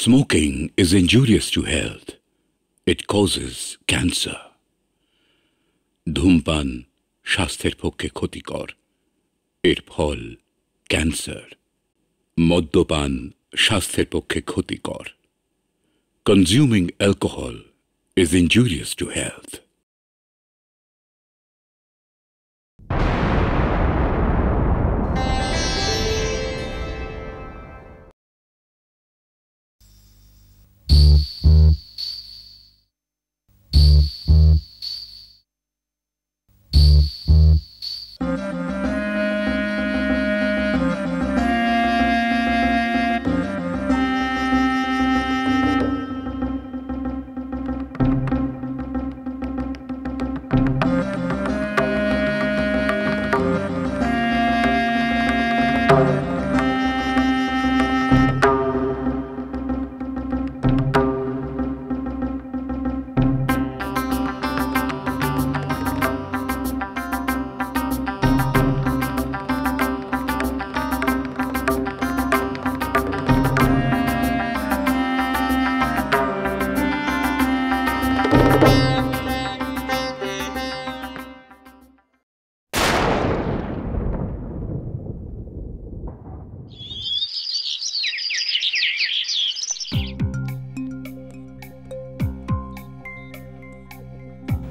Smoking is injurious to health. It causes cancer. ধূমপান স্বাস্থ্যের পক্ষে ক্ষতিকর। এর ফল ক্যান্সার। মদ্যপান স্বাস্থ্যের পক্ষে ক্ষতিকর। Consuming alcohol is injurious to health.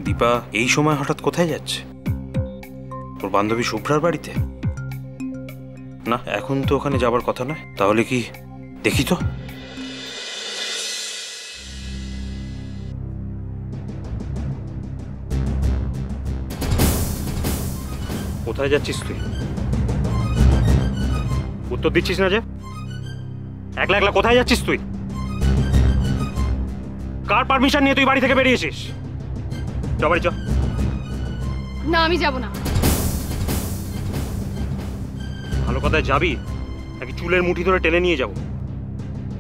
Dipa এই সময় হঠাৎ কোথায় যাচ্ছে? তোর বান্ধবী শুভ্রার বাড়িতে? না, এখন তো ওখানে যাবার কথা নয়। তাহলে কি দেখি তো। কোথায় যাচ্ছিস তুই? উত্তর দিচ্ছিস না যে? একলা একলা কোথায় যাচ্ছিস তুই? কার পারমিশন নিয়ে তুই বাড়ি থেকে বেরিয়েছিস? বাড়ি চ। না, আমি যাব না। ভালো কথায় যাবি নাকি চুলের মুঠি ধরে টেনে নিয়ে যাব?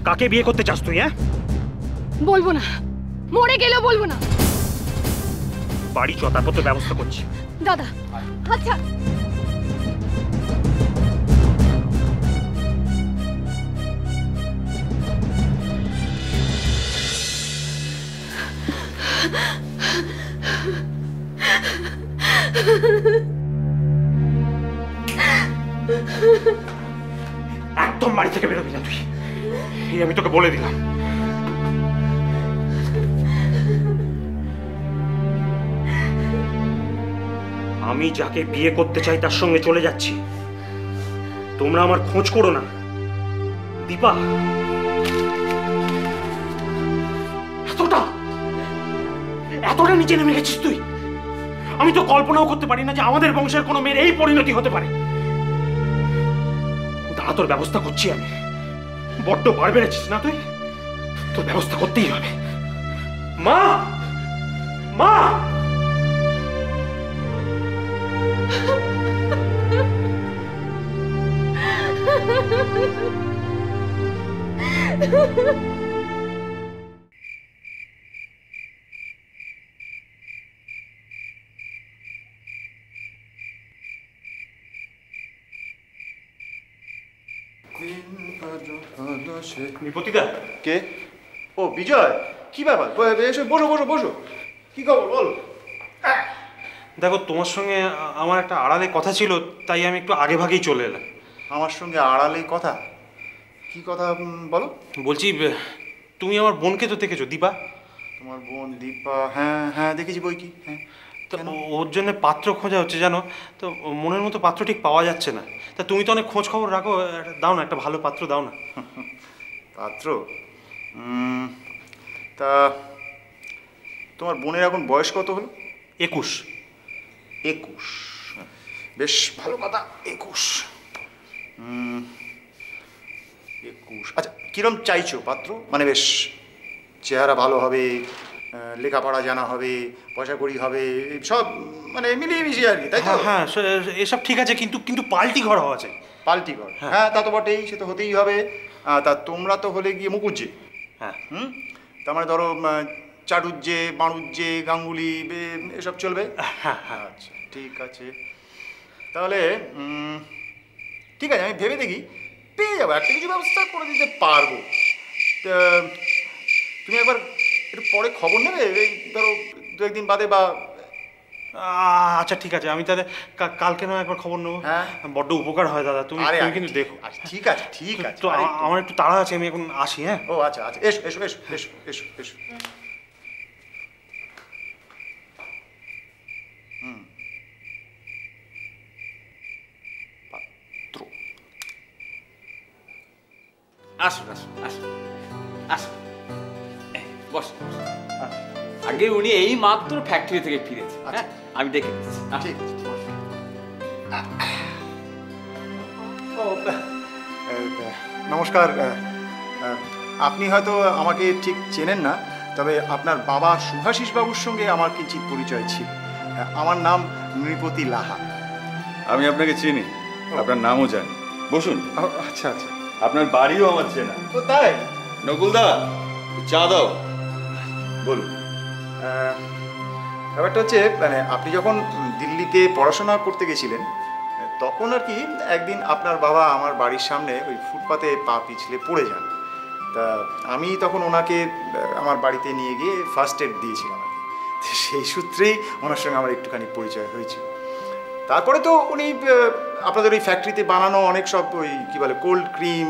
কাকে বিয়ে করতে চাস তুই? হ্যাঁ, বলবো না, মরে গেলেও বলবো না। বাড়ি চ, তারপর তো ব্যবস্থা করছি। দাদা, আচ্ছা একদম বাড়ি থেকে বেরোবি না তুই, এই আমি তোকে বলে দিলাম। আমি যাকে বিয়ে করতে চাই তার সঙ্গে চলে যাচ্ছি। তোমরা আমার খোঁজ করো না। দীপা, এতটা এতটা নিচে নেমে গেছিস তুই? আমি তো কল্পনাও করতে পারি না যে আমাদের বংশের কোনো মেয়ের এই পরিণতি হতে পারে। দাঁড়া, তোর ব্যবস্থা করছি আমি। বড্ড বার বেড়েছিস না তুই? তোর ব্যবস্থা করতেই হবে। মা, মা, নিপতিদা। কে? ও বিজয়, কি ব্যাপার? এসে বসো বসো বসো। কি খবর বল? দেখো, তোমার সঙ্গে আমার একটা আড়ালে কথা ছিল, তাই আমি একটু আগে ভাগেই চলে এলাম। আমার সঙ্গে আড়ালে কথা? কি কথা বলো? বলছি, তুমি আমার বোনকে তো দেখেছো, দীপা? তোমার বোন দীপা? হ্যাঁ হ্যাঁ, দেখেছি বই কি। হ্যাঁ, তো ওর জন্য পাত্র খোঁজা হচ্ছে, জানো তো। মনের মতো পাত্র ঠিক পাওয়া যাচ্ছে না। তা তুমি তো অনেক খোঁজ খবর রাখো, দাও না একটা ভালো পাত্র, দাও না। পাত্র? তা তোমার বোনের এখন বয়স কত হলো? 21। 21? বেশ ভালো কথা, 21। 21, আচ্ছা। কিরম চাইছো পাত্র? মানে বেশ চেহারা ভালো হবে, লেখাপড়া জানা হবে, পয়সা কড়ি হবে, সব মানে মিলিয়ে মিশিয়ে আর কি, তাই তো? হ্যাঁ, এসব ঠিক আছে, কিন্তু কিন্তু পাল্টি ঘর হওয়া চাই। পাল্টি ঘর? হ্যাঁ, তা তো বটেই, সে তো হতেই হবে। তা তোমরা তো হলে গিয়ে মুকুজ্জে। হ্যাঁ। তার মানে ধরো চাটুজ্জে, বাণুজ্জে, গাঙ্গুলি, এসব চলবে? হ্যাঁ হ্যাঁ। আচ্ছা, ঠিক আছে। তাহলে ঠিক আছে, আমি ভেবে দেখি, পেয়ে যাবো, একটা কিছু ব্যবস্থা করে দিতে পারবো। তুমি একবার একটু পরে খবর নেবে, এই ধরো 2-1 দিন বাদে বা। আচ্ছা ঠিক আছে, আমি তাহলে কালকে নয় একবার খবর নেবো। হ্যাঁ, বড্ড উপকার হয় দাদা, তুমি কিন্তু দেখো। ঠিক আছে ঠিক আছে। তো আমার একটু তাড়া আছে, আমি এখন আসি। হ্যাঁ, ও আচ্ছা আচ্ছা, এসো এসো এসো এসো এসো এসো। পাত্র, আসুন আসুন আসুন আসুন, বস। আগে উনি এই মাত্র ফ্যাক্টরি থেকে ফিরেছে। হ্যাঁ, আমি দেখে দিচ্ছি। ঠিক আছে। ও নমস্কার। আপনি হয়তো আমাকে ঠিক চেনেন না, তবে আপনার বাবা শুভাশিস বাবুর সঙ্গে আমার কিঞ্চিত পরিচয় ছিল। আমার নাম নৃপতি লাহা। আমি আপনাকে চিনি, আপনার নামও জানি। বসুন। আচ্ছা আচ্ছা, আপনার বাড়িও আমার চেনা। তো তাই? নকুলদা, চা দাও। বলুন। ব্যাপারটা হচ্ছে, মানে আপনি যখন দিল্লিতে পড়াশোনা করতে গেছিলেন, তখন আর কি একদিন আপনার বাবা আমার বাড়ির সামনে ওই ফুটপাতে পা পিছলে পড়ে যান। তা আমি তখন ওনাকে আমার বাড়িতে নিয়ে গিয়ে ফার্স্ট এড দিয়েছিলাম আর কি। সেই সূত্রেই ওনার সঙ্গে আমার একটুখানি পরিচয় হয়েছিল। তারপরে তো উনি আপনাদের ওই ফ্যাক্টরিতে বানানো অনেক সব ওই কী বলে কোল্ড ক্রিম,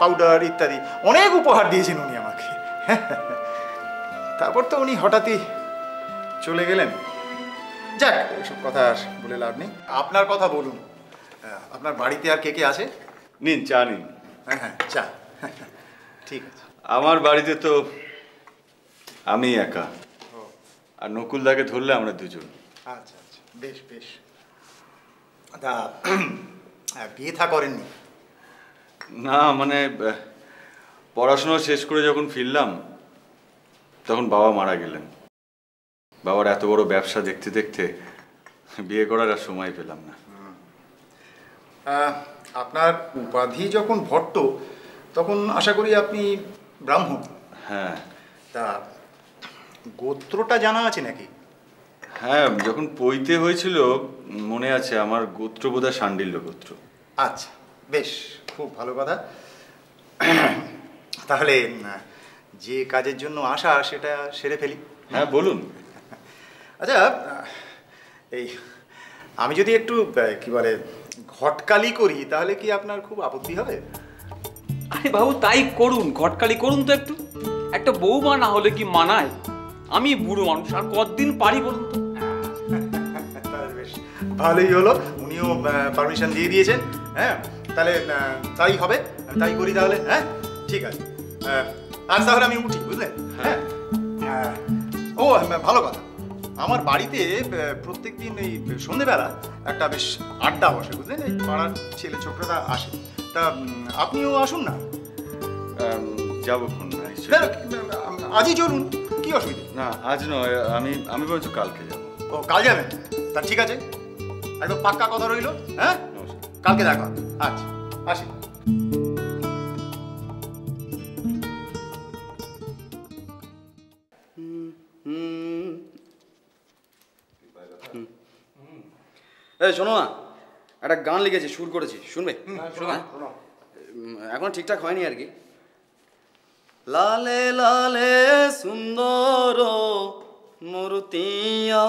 পাউডার ইত্যাদি অনেক উপহার দিয়েছেন উনি আমাকে। তারপর তো উনি হঠাৎই চলে গেলেন। যাক, এসব কথা আর বলে লাভ নেই। আপনার কথা বলুন, আপনার বাড়িতে আর কে কে আছে? নিন, চা নিন। হ্যাঁ হ্যাঁ, চা। ঠিক আছে। আমার বাড়িতে তো আমি একা, আর নকুলদাকে ধরলে আমরা দুজন। আচ্ছা আচ্ছা, বেশ বেশ। তা বিয়ে থা করেননি? না, মানে পড়াশোনা শেষ করে যখন ফিরলাম তখন বাবা মারা গেলেন। বাবার এত বড় ব্যবসা দেখতে দেখতে বিয়ে করার আর সময় পেলাম না। আপনার উপাধি যখন ভট্ট, তখন আশা করি আপনি ব্রাহ্মণ। হ্যাঁ। তা গোত্রটা জানা আছে নাকি? হ্যাঁ, যখন পৈতে হয়েছিল মনে আছে, আমার গোত্র বোধহয় শাণ্ডিল্য গোত্র। আচ্ছা, বেশ, খুব ভালো কথা। তাহলে যে কাজের জন্য আসা সেটা সেরে ফেলি। হ্যাঁ, বলুন। আচ্ছা, এই আমি যদি একটু কি বলে ঘটকালি করি, তাহলে কি আপনার খুব আপত্তি হবে? আরে বাবু, তাই করুন, ঘটকালি করুন তো একটু। একটা বৌমা না হলে কি মানায়? আমি বুড়ো মানুষ, আর কতদিন পারি বলুন তো। বেশ ভালোই হলো, উনিও পারমিশন দিয়ে দিয়েছেন। হ্যাঁ, তাহলে তাই হবে, আমি তাই করি তাহলে। হ্যাঁ, ঠিক আছে। আজ তাহলে আমি উঠি, বুঝলেন? হ্যাঁ। ও ভালো কথা, আমার বাড়িতে প্রত্যেক দিন এই সন্ধেবেলা একটা বেশ আড্ডা বসে, বুঝলেন? এই পাড়ার ছেলে ছোকরারা আসে। তা আপনিও আসুন না। যাবো আজই চলুন, কি অসুবিধা? না, আজ নয়, আমি বলছি কালকে যাবো। ও, কাল যাবেন? তা ঠিক আছে, একদম পাক্কা কথা রইল। হ্যাঁ, কালকে দেখা হবে। আচ্ছা, আসি। এই শোনো না, একটা গান লিখেছি, সুর করেছি, শুনবে? এখন ঠিকঠাক হয়নি আর কি। লালে লালে সুন্দর মূর্তিয়া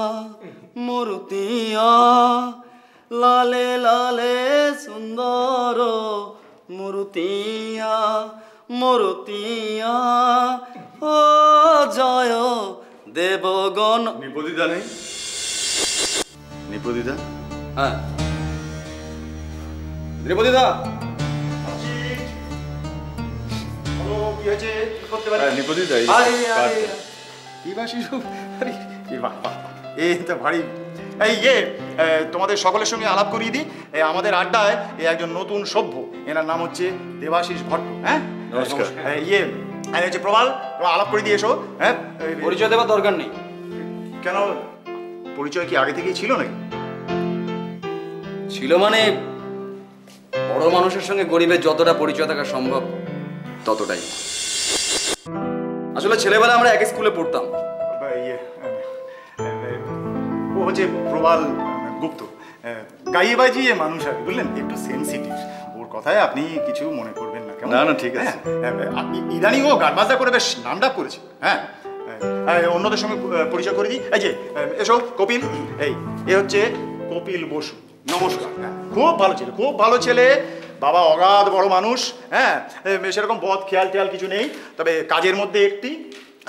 মূর্তিয়া, লালে লালে সুন্দর মূর্তিয়া মূর্তিয়া, ও জয় দেবগণ। নিপদিদা নেই? নিপদিদা? হ্যাঁ, নিপদিদা। কি হয়েছে, কি করতে পারি? নিপদিদা, কি বা শিশু, এই তো ভারী। এই তোমাদের সকলের সঙ্গে আলাপ করিয়ে দিই, আমাদের আড্ডায় একজন নতুন সভ্য, এনার নাম হচ্ছে দেবাশিস ভট্ট। হ্যাঁ, নমস্কার। হচ্ছে প্রবাল, আলাপ করে দিয়ে এসো। হ্যাঁ, পরিচয় দেওয়ার দরকার নেই। কেন, পরিচয় কি আগে থেকেই ছিল নাকি? ছিল মানে বড় মানুষের সঙ্গে গরিবের যতটা পরিচয় থাকা সম্ভব ততটাই। আসলে ছেলেবেলা আমরা এক স্কুলে পড়তাম। ও হচ্ছে প্রবাল গুপ্ত, গাইয়ে বাজিয়ে মানুষ আর, বুঝলেন? একটু সেন্সিটিভ, ওর ওর কথায় আপনি কিছু মনে করবেন না, কেমন? না, না, ঠিক আছে। ইদানিং ও গান বাজনা করে বেশ নাম ডাক করেছে। হ্যাঁ, অন্যদের সঙ্গে পরিচয় করে দিই। এই যে এসো কপিল, এ হচ্ছে কপিল বসু। নমস্কার। খুব ভালো ছেলে, খুব ভালো ছেলে। বাবা অগাধ বড় মানুষ। হ্যাঁ, সেরকম বদ খেয়াল টেয়াল কিছু নেই, তবে কাজের মধ্যে একটি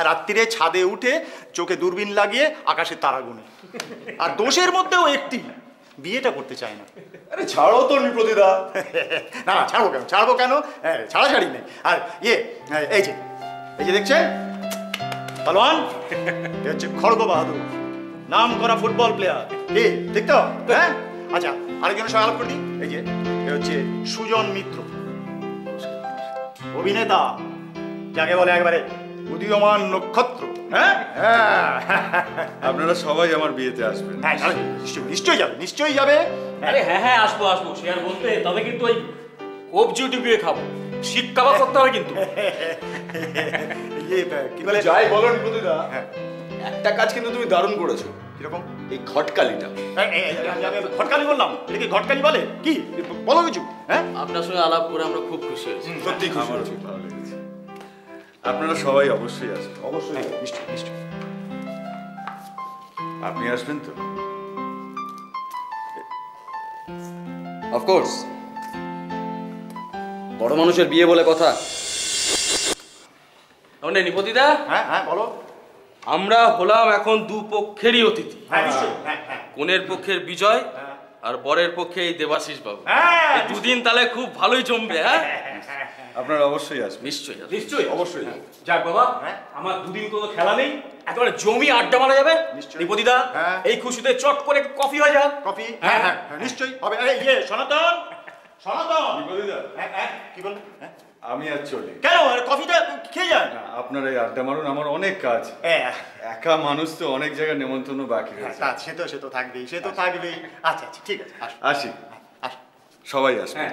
রাত্রিরে ছাদে উঠে চোখে দূরবীন লাগিয়ে আকাশের তারা গুনে। আর দোষের মধ্যেও একটি, বিয়েটা করতে চায় না। আরে ছাড়ো তো নিপতিদা। না না, ছাড়বো কেন? ছাড়াছাড়ি নেই। আর এই যে দেখছেন পালোয়ান, এ হচ্ছে খড়গ বাহাদুর, নাম করা ফুটবল প্লেয়ার। ঠিক তো? হ্যাঁ, আচ্ছা আরেকজনের সঙ্গে আলাপ করে দিই। এই যে এ হচ্ছে সুজন মিত্র, অভিনেতা, যাকে বলে একবারে উদীয়মান নক্ষত্র। হ্যাঁ, আপনারা সবাই আমার বিয়েতে আসবেন। নিশ্চয়ই যাবে। আরে হ্যাঁ আসবো সে আর বলতে, তবে কিন্তু ওই কবজি ডুবিয়ে খাবো, শিক কাবাব করতে হবে কিন্তু। কি বলে যাই বলো নিপতিদা, একটা কাজ কিন্তু তুমি দারুণ করেছো। কিরকম? এই ঘটকালিটা। ঘটকালি বললাম? এটা কি ঘটকালি বলে? কি বলো কিছু? হ্যাঁ, আপনার সঙ্গে আলাপ করে আমরা খুব খুশি হয়েছি। সত্যি খুশি হয়েছি, ভালো লেগেছে। আপনারা সবাই অবশ্যই আসবেন। অবশ্যই, নিশ্চয়। আপনি আসবেন তো? অফকোর্স, বড় মানুষের বিয়ে বলে কথা। তাহলে নিপতিদা, হ্যাঁ বলো। আমরা হলাম এখন দুপক্ষেরই অতিথি। হ্যাঁ, নিশ্চয়ই। কনের পক্ষের বিজয় আর বরের পক্ষে এই দেবাশিস বাবু। এই দুদিন তাহলে খুব ভালোই জমবে। হ্যাঁ, আপনারা অবশ্যই আসবেন। নিশ্চয়ই অবশ্যই। যাক বাবা, আমার দুদিন কোনো খেলা নেই, একেবারে জমি আড্ডা মারা যাবে। নিপতিদা, এই খুশিতে চট করে একটু কফি হয়ে যাক। কফি? হ্যাঁ, নিশ্চয়ই হবে। সনাতন, নিপতিদা, কি বললেন? আমি আর চলি। কেন? কফিটা খেয়ে যান। আপনারা এই আড্ডা মারুন, আমার অনেক কাজ। একা মানুষ তো, অনেক জায়গায় নেমন্তন্ন বাকি রয়েছে। সে তো থাকবেই। আচ্ছা ঠিক আছে, আসি। সবাই আসবে।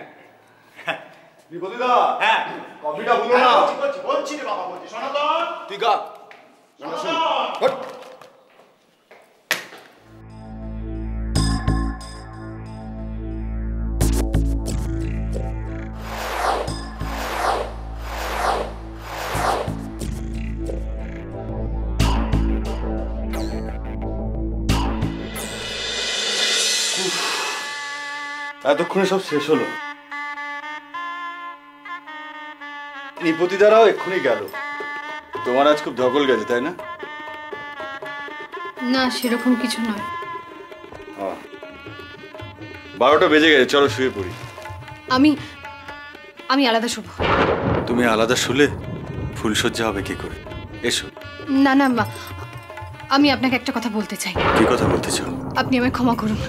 নিপতিদা, হ্যাঁ, কফিটা ভুলো না। বলছি রে বাবা, বলছি। সনাতন, তুই গা। এতক্ষণে সব শেষ হলো। নিপতিদারাও এক্ষুনি গেল। তোমার আজ খুব ধকল গেছে, তাই না? না, সেরকম কিছু নয়। 12টা বেজে গেছে, চলো শুয়ে পড়ি। আমি আলাদা শুভ। তুমি আলাদা শুলে ফুলসজ্জা হবে কি করে? এসো। না মা, আমি আপনাকে একটা কথা বলতে চাই। কি কথা বলতে চাও? আপনি আমায় ক্ষমা করুন।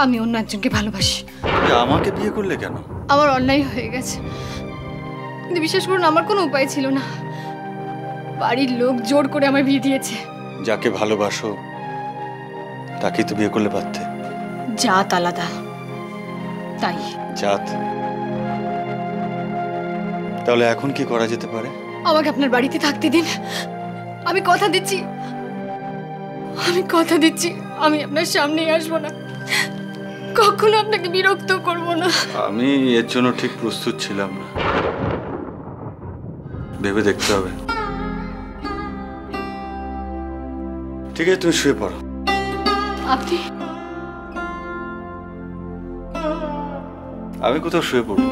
আমি অন্য একজনকে ভালোবাসি। আমাকে বিয়ে করলে কেন? আমার অন্যায় হয়ে গেছে, কিন্তু বিশ্বাস করুন আমার কোনো উপায় ছিল না। বাড়ির লোক জোর করে আমার বিয়ে দিয়েছে। যাকে ভালোবাসো তাকেই তো বিয়ে করলে পারতে। জাত আলাদা, তাই। জাত? তাহলে এখন কি করা যেতে পারে? আমাকে আপনার বাড়িতে থাকতে দিন। আমি কথা দিচ্ছি আমি আপনার সামনেই আসবো না, কখনো আপনাকে বিরক্ত করব না। আমি এর জন্য ঠিক প্রস্তুত ছিলাম না, ভেবে দেখতে হবে। ঠিক আছে, তুমি শুয়ে পড়ো। আপনি? আমি কোথাও শুয়ে পড়বো।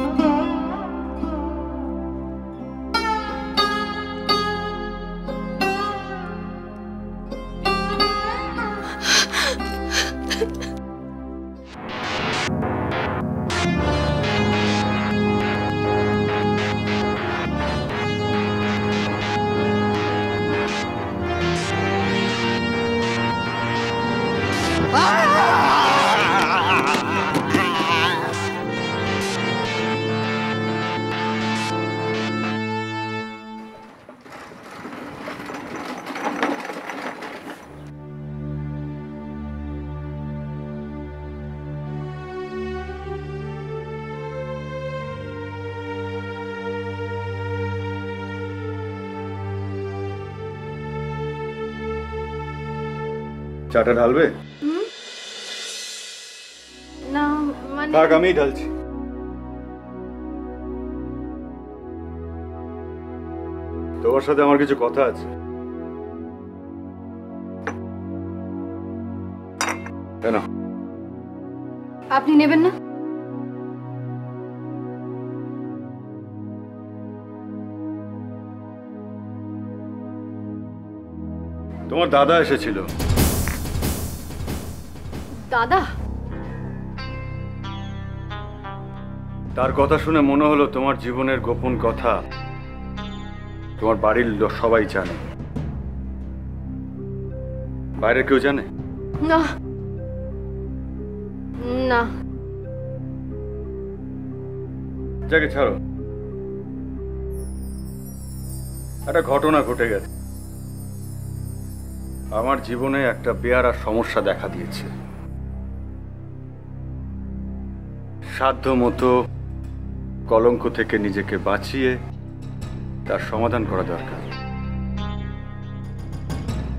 চাটা ঢালবে? মানে থাক, আমি ঢালছি। তোমার সাথে আমার কিছু কথা আছে। কেন? আপনি নেবেন না? তোমার দাদা এসেছিল। দাদা? তার কথা শুনে মনে হলো তোমার জীবনের গোপন কথা তোমার বাড়ির লোক সবাই জানে। বাইরে কেউ জানে? না না। যাকে ছাড়ো, একটা ঘটনা ঘটে গেছে। আমার জীবনে একটা বেয়ারা সমস্যা দেখা দিয়েছে। সাধ্য মতো কলঙ্ক থেকে নিজেকে বাঁচিয়ে তার সমাধান করা দরকার।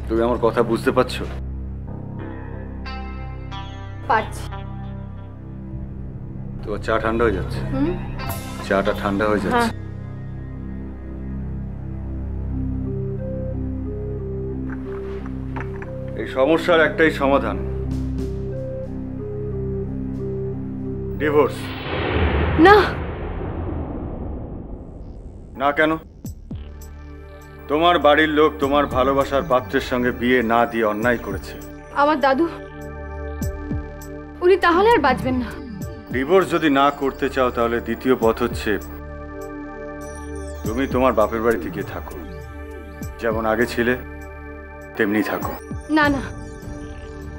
তুমি আমার কথা বুঝতে পারছো? পারছি। তোমার চা ঠান্ডা হয়ে যাচ্ছে। হুম। চাটা ঠান্ডা হয়ে যাচ্ছে। এই সমস্যার একটাই সমাধান, ডিভোর্স। না না কেন? তোমার বাড়ির লোক তোমার ভালোবাসার পাত্রের সঙ্গে বিয়ে না দিয়ে অন্যায় করেছে। আমার দাদু, উনি তাহলে আর বাঁচবেন না। ডিভোর্স যদি না করতে চাও তাহলে দ্বিতীয় পথ হচ্ছে তুমি তোমার বাপের বাড়িতে গিয়ে থাকো, যেমন আগে ছিলে তেমনি থাকো। না না,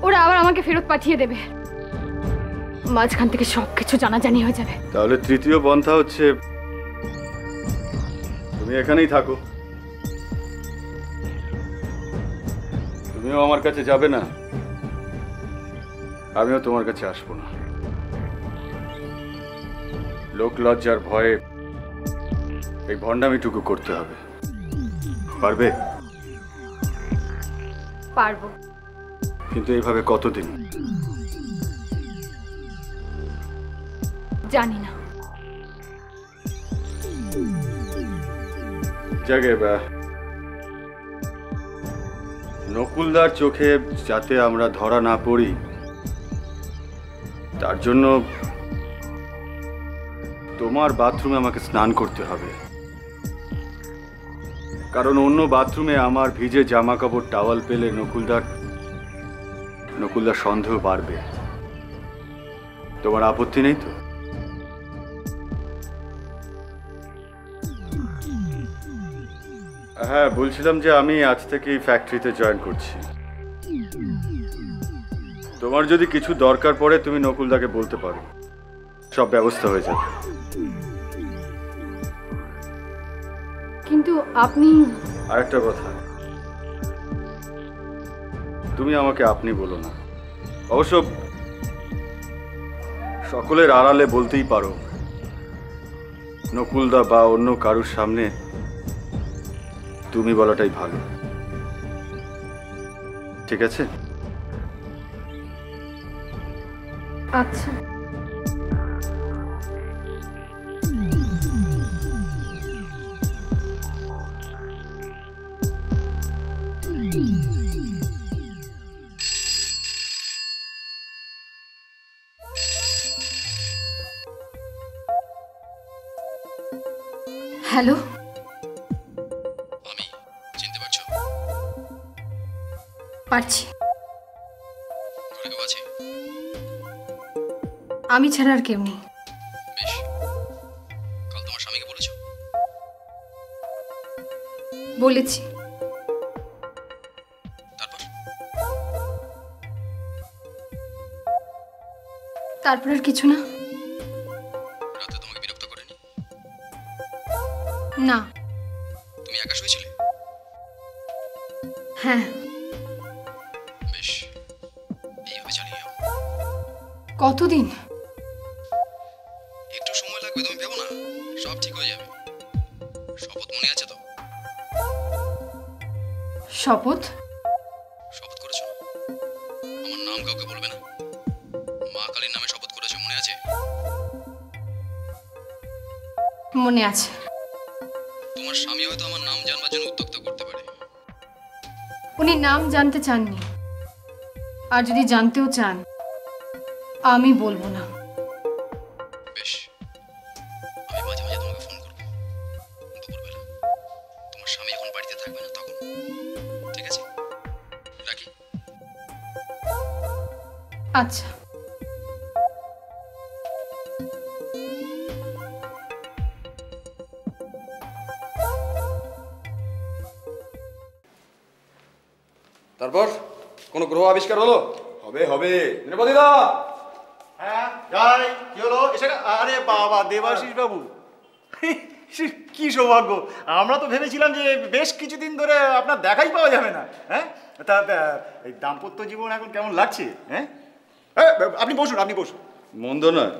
ওরা আবার আমাকে ফেরত পাঠিয়ে দেবে। মাঝখান থেকে সবকিছু জানাজানি হয়ে যাবে। তাহলে তৃতীয় পন্থা হচ্ছে তুমি এখানেই থাকো। তুমিও আমার কাছে যাবে না, আমিও তোমার কাছে আসবো না। লোক লজ্জার ভয়ে এই ভণ্ডামিটুকু করতে হবে। পারবে? পারবো। কিন্তু এইভাবে কতদিন? জানি না। জাগে নকুলদার চোখে যাতে আমরা ধরা না পড়ি তার জন্য তোমার বাথরুমে আমাকে স্নান করতে হবে। কারণ অন্য বাথরুমে আমার ভিজে জামা কাপড় টাওয়াল পেলে নকুলদার সন্দেহ বাড়বে। তোমার আপত্তি নেই তো? হ্যাঁ, বলছিলাম যে আমি আজ থেকে এই ফ্যাক্টরিতে জয়েন করছি। তোমার যদি কিছু দরকার পড়ে তুমি নকুলদাকে বলতে পারো, সব ব্যবস্থা হয়ে যাবে। কিন্তু আপনি... আরেকটা কথা, তুমি আমাকে আপনি বলো না। অবশ্য সকলের আড়ালে বলতেই পারো, নকুলদা বা অন্য কারুর সামনে তুমি বলাটাই ভালো। ঠিক আছে? আচ্ছা। হ্যালো, আমি চিনতে পারছো? পারছি। ঘরে কেউ আছে? আমি ছাড়া আর কেউ নেই। বেশ, কাল তোমার স্বামীকে বলেছো? বলেছি। তারপর? তারপর আর কিছু না। রাতে তোমাকে বিরক্ত করেনি? না। তুমি একা শুয়েছিলে? হ্যাঁ। বেশ, এইভাবে চালিয়ে যাও। কতদিন? একটু সময় লাগবে, তুমি ভেবো না, সব ঠিক হয়ে যাবে। শপথ মনে আছে তো? শপথ? শপথ করেছো না? আমার নাম কাউকে বলবে না। মা কালীর নামে শপথ করেছো, মনে আছে? মনে আছে। তোমার স্বামী হয়তো আমার নাম জানবার জন্য উত্ত্যক্ত করতে পারে। উনি নাম জানতে চাননি, আর যদি জানতেও চান আমি বলবো না। বেশ, আমি মাঝে মাঝে তোমাকে ফোন করবো দুপুরবেলা। তোমার স্বামী এখন বাড়িতে থাকবে না তখন। ঠিক আছে, রাখি। আচ্ছা। তারপর কোনো গ্রহ আবিষ্কার হলো? হবে হবে। নিরপদিদা, হ্যাঁ যাই, কি হলো? এসে আরে বাবা দেবাশিস বাবু, কি সৌভাগ্য! আমরা তো ভেবেছিলাম যে বেশ কিছুদিন ধরে আপনার দেখাই পাওয়া যাবে না। হ্যাঁ, তা এই দাম্পত্য জীবন এখন কেমন লাগছে? হ্যাঁ, আপনি বসুন, আপনি বসুন। মন্দ নয়,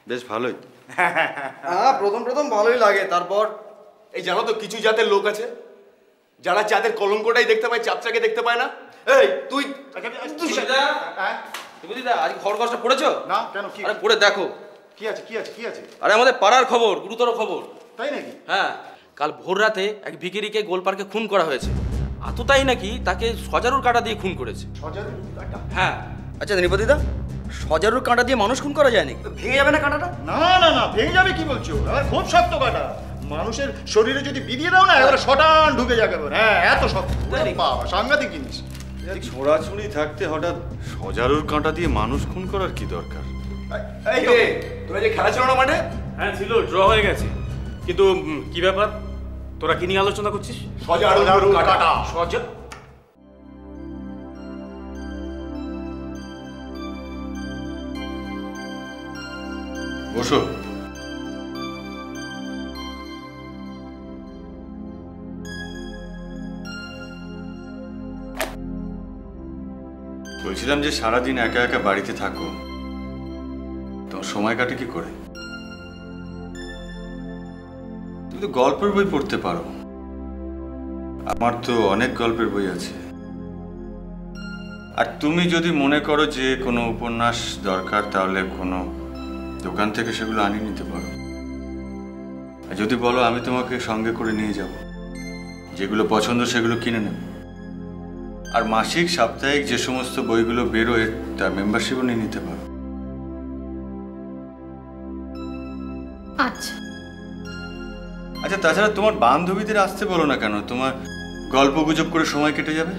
বেশ ভালোই। হ্যাঁ প্রথম প্রথম ভালোই লাগে। তারপর এই জানো তো কিছু জাতের লোক আছে যারা চাঁদের কলঙ্কটাই দেখতে পায়, চাঁদটাকে দেখতে পায় না। এই তুই নিবেদিতা, আজ খবর কাগজটা পড়েছো? না কেন, কি? আরে পড়ে দেখো। কি আছে, কি আছে, কি আছে? আরে আমাদের পাড়ার খবর, গুরুতর খবর। তাই নাকি? হ্যাঁ, কাল ভোর রাতে এক ভিখিরিকে গোল পার্কে খুন করা হয়েছে। এতটাই নাকি তাকে সজারুর কাঁটা দিয়ে খুন করেছে। সজারু কাঁটা? হ্যাঁ। আচ্ছা নিরপদিদা, সজারুর কাঁটা দিয়ে মানুষ খুন করা যায় নাকি? ভেঙে যাবে না কাঁটাটা? না না না, ভেঙে যাবে কি বলছো? খুব শক্ত কাঁটা। মানুষের শরীরে যদি বিধিয়ে দাও না, এবারে শটান ঢুকে যাবে। হ্যাঁ, এত শক্ত। বাবা, সাংঘাতিক জিনিস। ছোড়াছুড়ি থাকতে হঠাৎ সজারুর কাঁটা দিয়ে মানুষ খুন করার কি দরকার? এই রে, তোরা যে খেলা ছিল না মাঠে? হ্যাঁ ছিল, ড্র হয়ে গেছে। কিন্তু কি ব্যাপার, তোরা কি নিয়ে আলোচনা করছিস? সজারুর কাঁটা। সজা বসো। বলছিলাম যে সারাদিন একা একা বাড়িতে থাকো, তোমার সময় কাটে কি করে? তুমি তো গল্পের বই পড়তে পারো। আমার তো অনেক গল্পের বই আছে। আর তুমি যদি মনে করো যে কোনো উপন্যাস দরকার, তাহলে কোনো দোকান থেকে সেগুলো আনিয়ে নিতে পারো। আর যদি বলো আমি তোমাকে সঙ্গে করে নিয়ে যাব, যেগুলো পছন্দ সেগুলো কিনে নেব। আর মাসিক সাপ্তাহিক যে সমস্ত বইগুলো বেরোয় তার মেম্বারশিপও নিয়ে নিতে পারো। আচ্ছা আচ্ছা, তাছাড়া তোমার বান্ধবীদের আসতে বলো না কেন? তোমার গল্প গুজব করে সময় কেটে যাবে।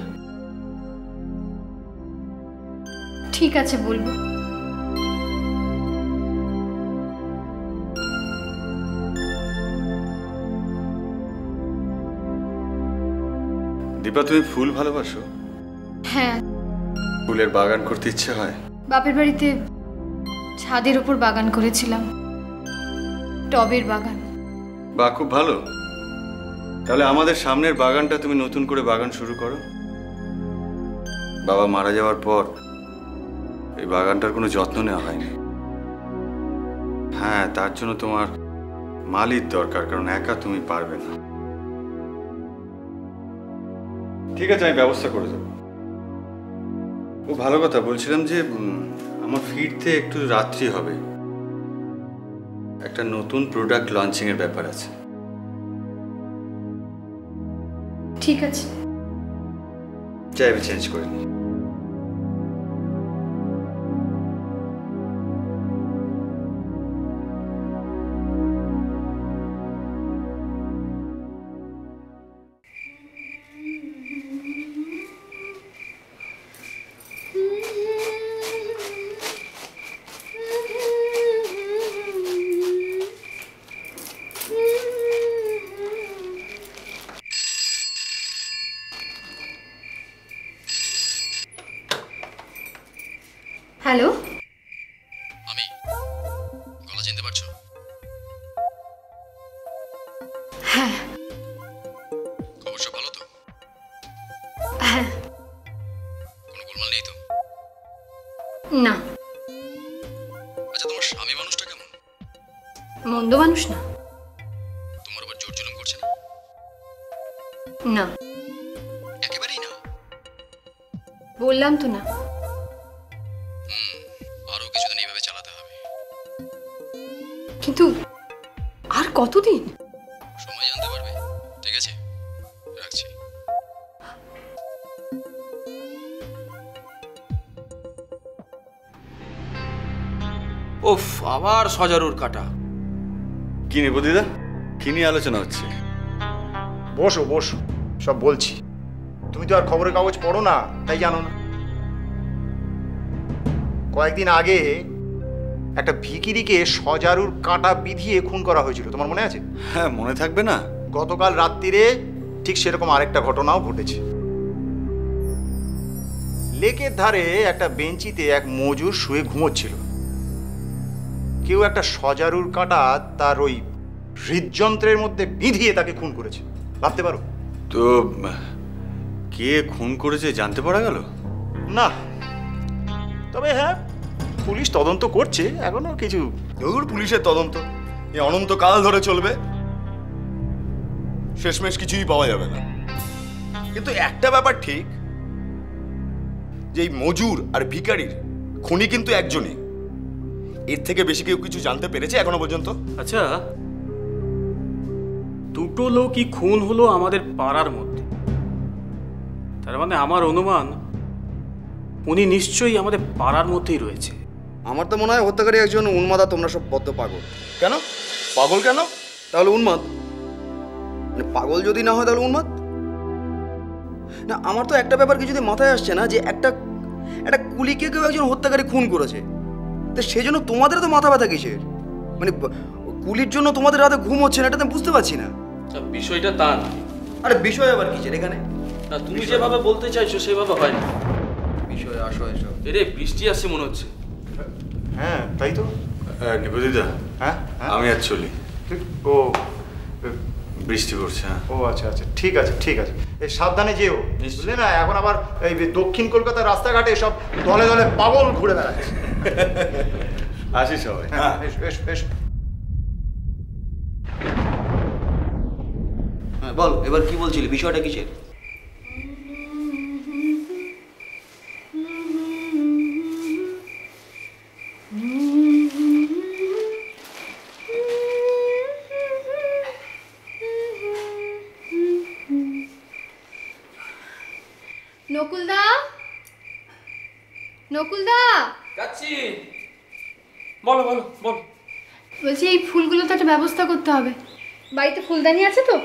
ঠিক আছে, বলবো। দীপা, তুমি ফুল ভালোবাসো? হ্যাঁ, ফুলের বাগান করতে ইচ্ছে হয়? বাপের বাড়িতে ছাদের উপর বাগান করেছিলাম, টবের বাগান। বা, খুব ভালো। তাহলে আমাদের সামনের বাগানটা তুমি নতুন করে বাগান শুরু করো। বাবা মারা যাওয়ার পর এই বাগানটার কোনো যত্ন নেওয়া হয়নি। হ্যাঁ, তার জন্য তোমার মালির দরকার, কারণ একা তুমি পারবে না। ঠিক আছে, আমি ব্যবস্থা করে দেবো। ও ভালো কথা। বলছিলাম যে আমার ফিরতে একটু রাত্রি হবে, একটা নতুন প্রোডাক্ট লঞ্চিং এর ব্যাপার আছে। ঠিক আছে, চাই আমি চেঞ্জ করে নিই। হ্যালো। আমি, গলা চিনতে পারছো? হ্যাঁ খবর সব ভালো তো? হ্যাঁ। কোনো গোলমাল নেই তো? না, আচ্ছা, তোমার স্বামী মানুষটা কেমন? মন্দ মানুষ না। তোমার উপর জোর জুলুম করছে না? না, একেবারেই না? বললাম তো না। আরো কিছুদিন এইভাবে চালাতে হবে। কিন্তু কতদিন? সময় জানতে পারবে। ঠিক আছে, রাখছি। ওফ, আবার সজারুর কাটা। কি নিপদিদা, কি নিয়ে আলোচনা হচ্ছে? বসো বসো, সব বলছি। তুমি তো আর খবরের কাগজ পড়ো না, তাই জানো না। কয়েকদিন আগে একটা ভিখিরিকে সজারুর কাঁটা বিধিয়ে খুন করা হয়েছিল, তোমার মনে আছে? হ্যাঁ, মনে থাকবে না? গতকাল রাত্রিরে ঠিক সেরকম আরেকটা ঘটনাও ঘটেছে। লেকের ধারে একটা বেঞ্চিতে এক মজুর শুয়ে ঘুমোচ্ছিল। কেউ একটা সজারুর কাঁটা তার ওই হৃদযন্ত্রের মধ্যে বিধিয়ে তাকে খুন করেছে। ভাবতে পারো? তো কে খুন করেছে জানতে পারা গেল না, তবে হ্যাঁ, পুলিশ তদন্ত করছে, এখনো কিছু। দূর পুলিশের তদন্ত এ অনন্তকাল ধরে চলবে, শেষমেশ কিছুই পাওয়া যাবে না। কিন্তু একটা ব্যাপার ঠিক, যে এই মজুর আর ভিখারির খুনি কিন্তু একজনই। এর থেকে বেশি কেউ কিছু জানতে পেরেছে এখনো পর্যন্ত? আচ্ছা, দুটো লোকই খুন হলো আমাদের পাড়ার মধ্যে, তার মানে আমার অনুমান উনি নিশ্চয়ই আমাদের পাড়ার মধ্যেই রয়েছে। আমার তো মনে হয় হত্যাকারী একজন উন্মাদা। তোমরা সব বদ্ধ পাগল। কেন পাগল? কেন তাহলে উন্মাদ? মানে পাগল যদি না হয় তাহলে উন্মাদ না? আমার তো একটা ব্যাপার কিছুতে মাথায় আসছে না, যে একটা কুলিকে কেউ একজন হত্যাকারী খুন করেছে, তো সেই জন্য তোমাদের তো মাথা ব্যথা কিসের? মানে কুলির জন্য তোমাদের রাতে ঘুম হচ্ছে না, এটা তো বুঝতে পারছি না। বিষয়টা তা না। আরে বিষয় আবার কিসের এখানে? না, তুমি যেভাবে বলতে চাইছো সেভাবে হয় না। বিষয় আসো এসো। এরে বৃষ্টি আসছে মনে হচ্ছে। হ্যাঁ তাই তো। নিপদিদা, হ্যাঁ আমি আর চলি। ও, বৃষ্টি পড়ছে। হ্যাঁ, ও আচ্ছা আচ্ছা, ঠিক আছে ঠিক আছে। এই সাবধানে যেও, বুঝলে না? এখন আবার এই দক্ষিণ কলকাতার রাস্তাঘাটে সব দলে দলে পাগল ঘুরে বেড়াচ্ছে। আসি সবাই। হ্যাঁ, এসো এসো এসো। হ্যাঁ বল, এবার কি বলছিলি? বিষয়টা কিসের? নকুলদা, নকুলদা, যাচ্ছি। বলো বলো বলো। বলছি এই ফুলগুলো তো একটা ব্যবস্থা করতে হবে। বাড়িতে ফুলদানি আছে তো?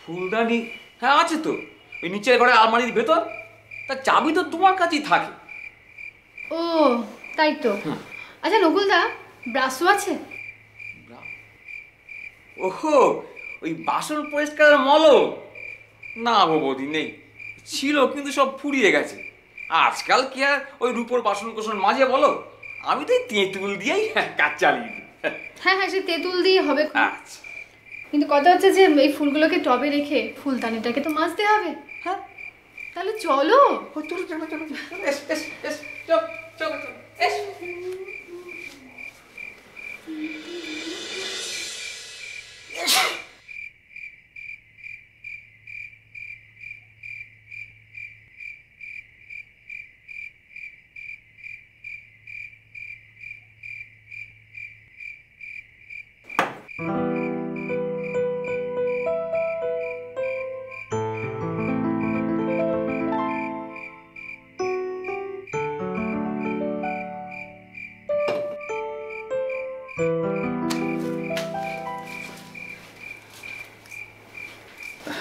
ফুলদানি? হ্যাঁ আছে তো, ওই নিচের ঘরে আলমারির ভেতর। তা চাবি তো তোমার কাছেই থাকে। ও তাই তো। আচ্ছা নকুলদা, ব্রাশও আছে? ওহো, ওই বাসন পরিষ্কারের মলম? না গো বৌদি, নেই। ছিল কিন্তু সব ফুরিয়ে গেছে। আজকাল কি আর ওই রূপোর বাসন কোসন মাঝে বলো? আমি তো এই তেঁতুল দিয়েই কাজ চালিয়ে দিই। হ্যাঁ হ্যাঁ, সে তেঁতুল দিয়ে হবে। আচ্ছা, কিন্তু কথা হচ্ছে যে এই ফুলগুলোকে টবে রেখে ফুলদানিটাকে তো মাজতে হবে। হ্যাঁ তাহলে চলো। চলো চলো চলো, এস এস এস, চলো চলো চলো, এস।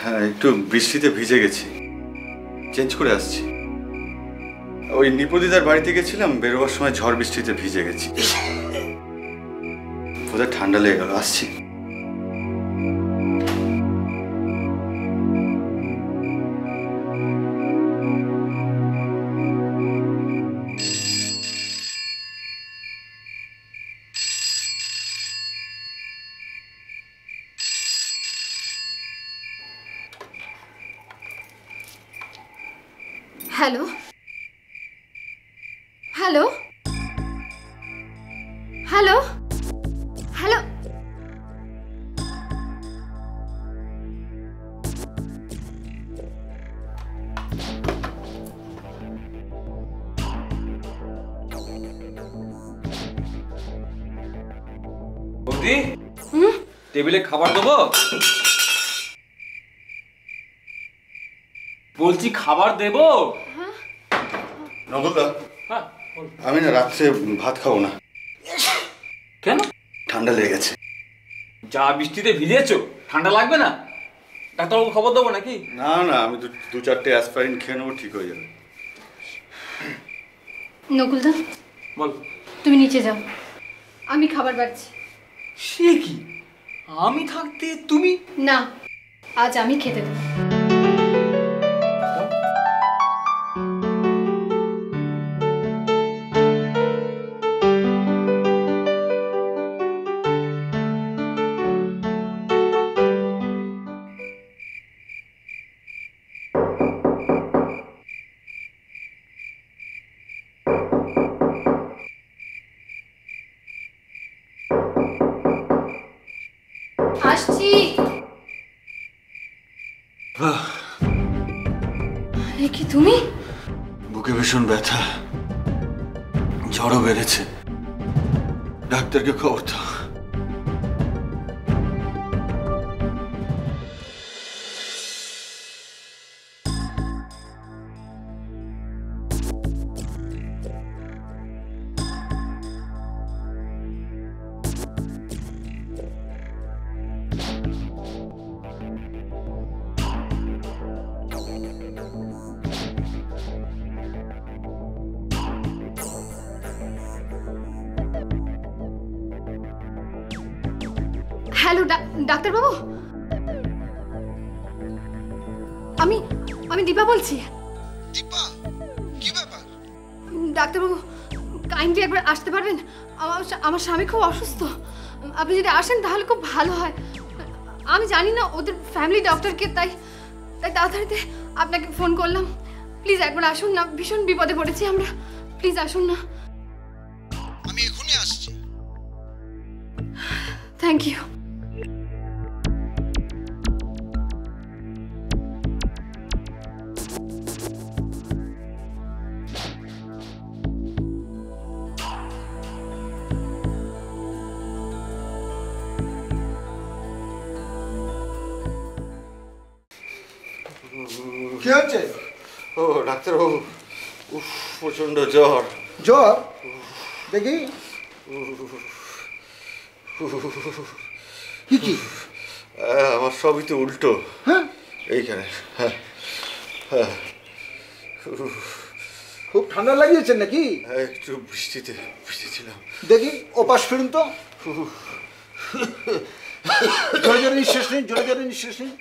হ্যাঁ, একটু বৃষ্টিতে ভিজে গেছি, চেঞ্জ করে আসছি। ওই নিপদিদার বাড়িতে গেছিলাম, বেরোবার সময় ঝড় বৃষ্টিতে ভিজে গেছি, বোধহয় ঠান্ডা লেগে গেল। আসছি। হ্যালো হ্যালো হ্যালো হ্যালো, বৌদি, টেবিলে খাবার দেবো? বলছি খাবার দেবো। নগলদা, হ্যাঁ আমি না রাত্রে ভাত খাবো না। কেন? ঠান্ডা লেগে গেছে। যা বৃষ্টিতে ভিজেছো, ঠান্ডা লাগবে না? ডাক্তারবাবু খবর দেবো নাকি? না না, আমি দু চারটে অ্যাসপারিন খেয়ে নেবো, ঠিক হয়ে যাবে। নকুলদা বল। তুমি নিচে যাও, আমি খাবার বাড়ছি। সে কি, আমি থাকতে তুমি? না, আজ আমি খেতে দেবো। আসছি। কি তুমি? বুকে ভীষণ ব্যথা, জ্বরও বেড়েছে। ডাক্তারকে খবর দাও। হ্যালো ডাক্তারবাবু, আমি দীপা বলছি। দীপা, কি ব্যাপার? ডাক্তারবাবু, কাইন্ডলি একবার আসতে পারবেন? আমার স্বামী খুব অসুস্থ, আপনি যদি আসেন তাহলে খুব ভালো হয়। আমি জানি না ওদের ফ্যামিলি ডক্টরকে, তাই তাড়াতাড়িতে আপনাকে ফোন করলাম। প্লিজ একবার আসুন না, ভীষণ বিপদে পড়েছি আমরা। প্লিজ আসুন না। আমি এখনই আসছি। Thank you. কি হচ্ছে? ও ডাক্তারবাবু, উফ, প্রচন্ড জ্বর। জ্বর? দেখি কি কি? আমার সবই তো উল্টো। হ্যাঁ, এইখানে। খুব ঠান্ডা লাগিয়েছেন নাকি? একটু বৃষ্টিতে ভিজেছিলাম। দেখি ওপাশ ফিরুন তো। জোরে জোরে নিঃশ্বাস নিন, জোরে জোরে নিঃশ্বাস নিন।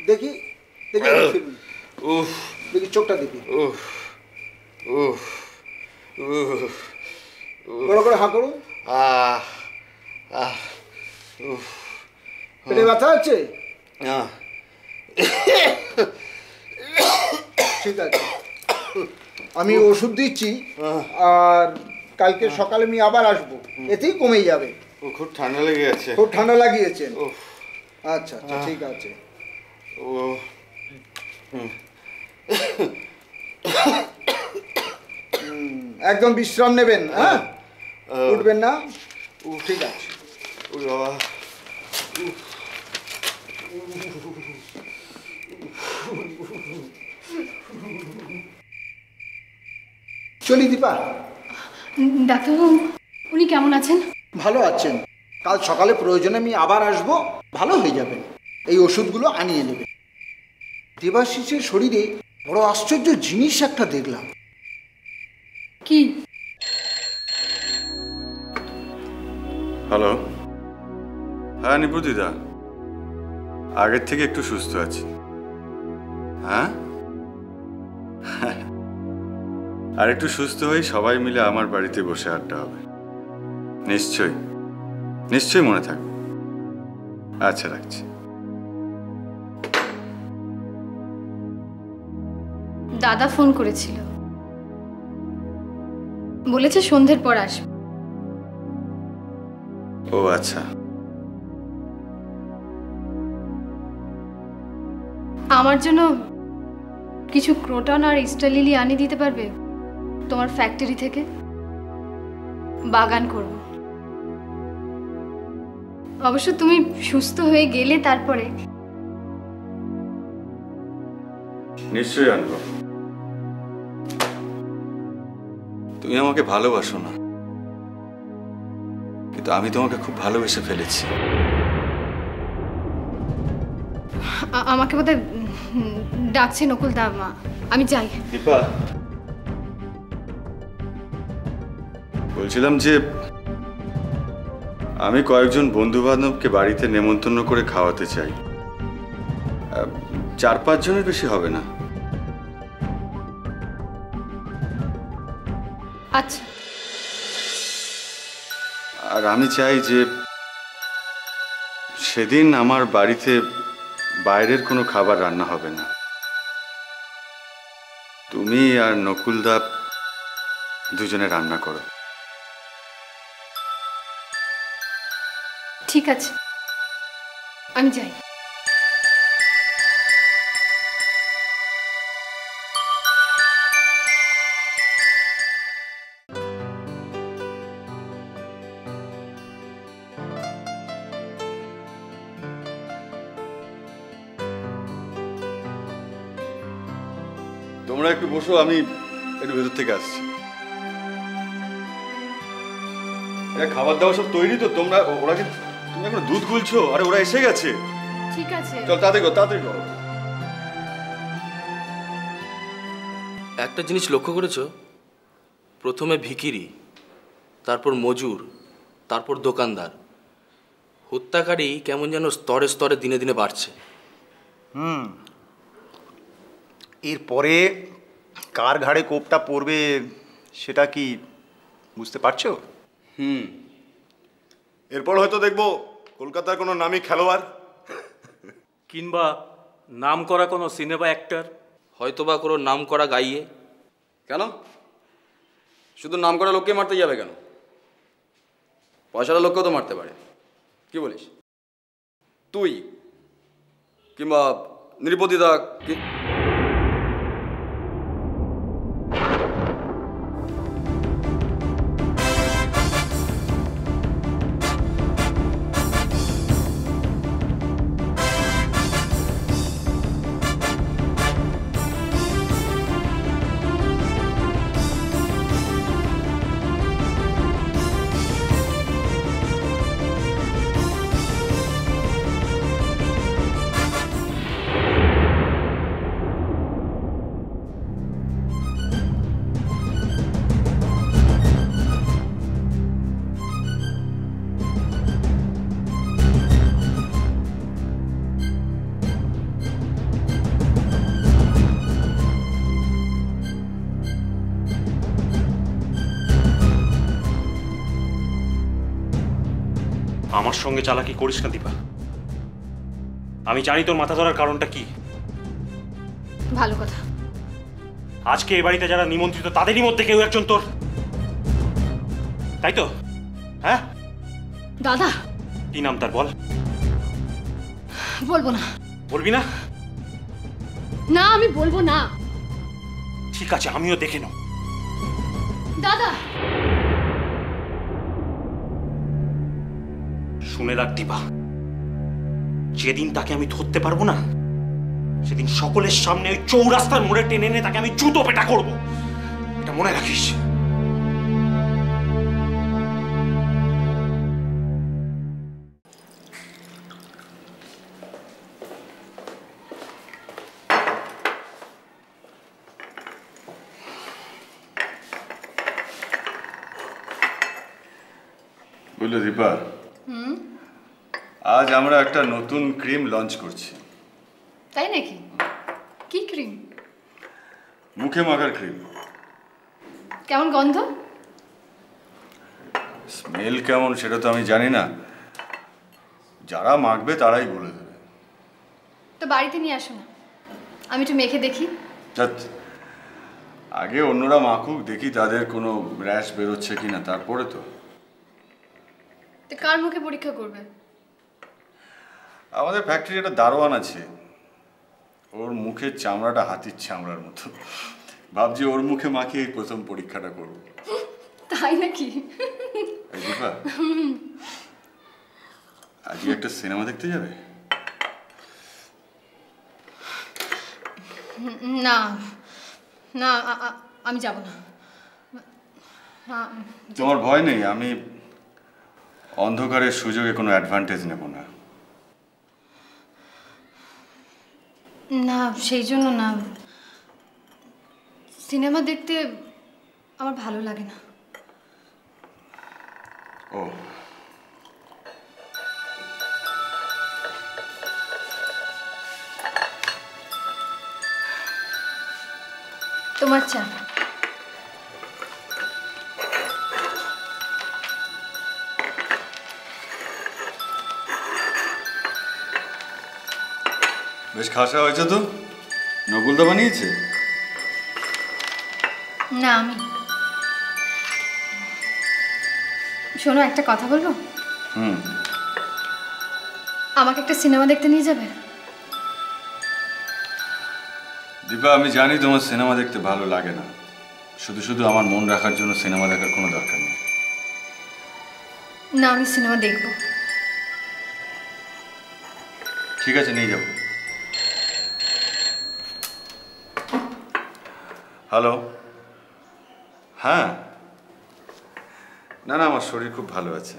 দেখি দেখি ফিরুন। দেখি চোখটা দেখি। বড় করে হাঁ করুন। পেটে ব্যথা আছে? ঠিক আছে, আমি ওষুধ দিচ্ছি, আর কালকে সকালে আমি আবার আসবো, এতেই কমে যাবে। খুব ঠান্ডা লেগে গেছে। খুব ঠান্ডা লাগিয়েছেন? আচ্ছা আচ্ছা, ঠিক আছে। একদম বিশ্রাম নেবেন, হ্যাঁ? উঠবেন না? ঠিক আছে। বাবা, চলি দীপা। ডাক্তারবাবু, উনি কেমন আছেন? ভালো আছেন। কাল সকালে প্রয়োজনে আমি আবার আসবো, ভালো হয়ে যাবেন। এই ওষুধগুলো আনিয়ে নেবেন। দেবাশিসের শরীরে বড় আশ্চর্য জিনিস একটা দেখলাম। কি? হ্যালো। হ্যাঁ নিপুদিদা, আগের থেকে একটু সুস্থ আছি। হ্যাঁ, আর একটু সুস্থ হয়ে সবাই মিলে আমার বাড়িতে বসে আড্ডা হবে। নিশ্চয়ই নিশ্চয়ই, মনে থাকবে। আচ্ছা, রাখছি। দাদা ফোন করেছিল, বলেছে সন্ধ্যের পর আসবে। ও আচ্ছা। আমার জন্য কিছু ক্রোটন আর ইস্টার লিলি আনিয়ে দিতে পারবে তোমার ফ্যাক্টরি থেকে? বাগান করব। অবশ্য তুমি সুস্থ হয়ে গেলে তারপরে। নিশ্চয়ই আনবো। তুমি আমাকে ভালোবাসো না, কিন্তু আমি তোমাকে খুব ভালোবেসে ফেলেছি। আমাকে বোধহয় ডাকছে নকুলদা, আমি যাই। দীপা, বলছিলাম যে আমি কয়েকজন বন্ধু বান্ধবকে বাড়িতে নেমন্তন্ন করে খাওয়াতে চাই। 4-5 জনের বেশি হবে না। আচ্ছা। আর আমি চাই যে সেদিন আমার বাড়িতে বাইরের কোনো খাবার রান্না হবে না। তুমি আর নকুলদা দুজনে রান্না করো। ঠিক আছে, আমি যাই। তোমরা একটু বসো, আমি একটু ভেতর থেকে আসছি। খাবার দাবার সব তৈরি তো? তোমরা ওরা কি, তুমি এখন দুধ গুলছো? আরে ওরা এসে গেছে। ঠিক আছে, চল তাড়াতাড়ি করো, তাড়াতাড়ি করো। একটা জিনিস লক্ষ্য করেছো? প্রথমে ভিখিরি, তারপর মজুর, তারপর দোকানদার। হত্যাকারী কেমন যেন স্তরে স্তরে দিনে দিনে বাড়ছে। এরপরে কার ঘাড়ে কোপটা পড়বে সেটা কি বুঝতে পারছো? এরপর হয়তো দেখবো কলকাতার কোনো নামী খেলোয়াড় কিংবা নাম করা কোনো সিনেমা অ্যাক্টর, হয়তোবা কোনো নাম করা গাইয়ে। কেন শুধু নাম করা লোককে মারতে যাবে কেন? পয়সার লোককেও তো মারতে পারে। কি বলিস তুই? কিংবা নৃপতিদা? আমার সঙ্গে চালাকি করিস না দীপা। আমি জানি তোর মাথা ধরার কারণটা কি। ভালো কথা। আজকে এ বাড়িতে যারা নিমন্ত্রিত তাদেরই মধ্যে কেউ একজন তোর, তাই তো? হ্যাঁ দাদা। কি নাম তার বল? বলবো না। বলবি না? না, আমি বলবো না। ঠিক আছে, আমিও দেখে নেব। দাদা শুনে রাখ দীপা, যেদিন তাকে আমি ধরতে পারবো না সেদিন সকলের সামনে ওই চৌরাস্তার মোড়ে টেনে এনে তাকে আমি জুতো পেটা করবো। এটা মনে রাখিস। বুঝলো দীপা, আজ আমরা একটা নতুন ক্রিম লঞ্চ করছি। তাই নাকি? কি ক্রিম? মুখে মাখার ক্রিম। কেমন গন্ধ? স্মেল কেমন সেটা তো আমি জানি না, যারা মাখবে তারাই বলে দেবে। তো বাড়িতে নিয়ে আসো না, আমি একটু মেখে দেখি। আগে অন্যরা মাখুক, দেখি তাদের কোনো র্যাশ বেরোচ্ছে কিনা, তারপরে তো। কার মুখে পরীক্ষা করবে? আমাদের ফ্যাক্টরি একটা দারোয়ান আছে, ওর মুখের চামড়াটা হাতির চামড়ার মতো। ভাবছি ওর মুখে মাখিয়ে প্রথম পরীক্ষাটা করব। তাই নাকি? দীপা, আজকে একটা সিনেমা দেখতে যাবে? না না, আমি যাব না। তোমার ভয় নেই? আমি অন্ধকারের সুযোগে কোনো অ্যাডভান্টেজ নেব না। না, সেই জন্য না। সিনেমা দেখতে আমার ভালো লাগে না। ও, তোমার চা। বেশ খাসা হয়েছে তো। নকুলদা বানিয়েছে? না, আমি। শোনো, একটা কথা বলবো? আমাকে একটা সিনেমা দেখতে নিয়ে যাবে? দীপা, আমি জানি তোমার সিনেমা দেখতে ভালো লাগে না। শুধু শুধু আমার মন রাখার জন্য সিনেমা দেখার কোনো দরকার নেই। না, আমি সিনেমা দেখবো। ঠিক আছে, নিয়ে যাবো। হ্যালো। হ্যাঁ, না না, আমার শরীর খুব ভালো আছে।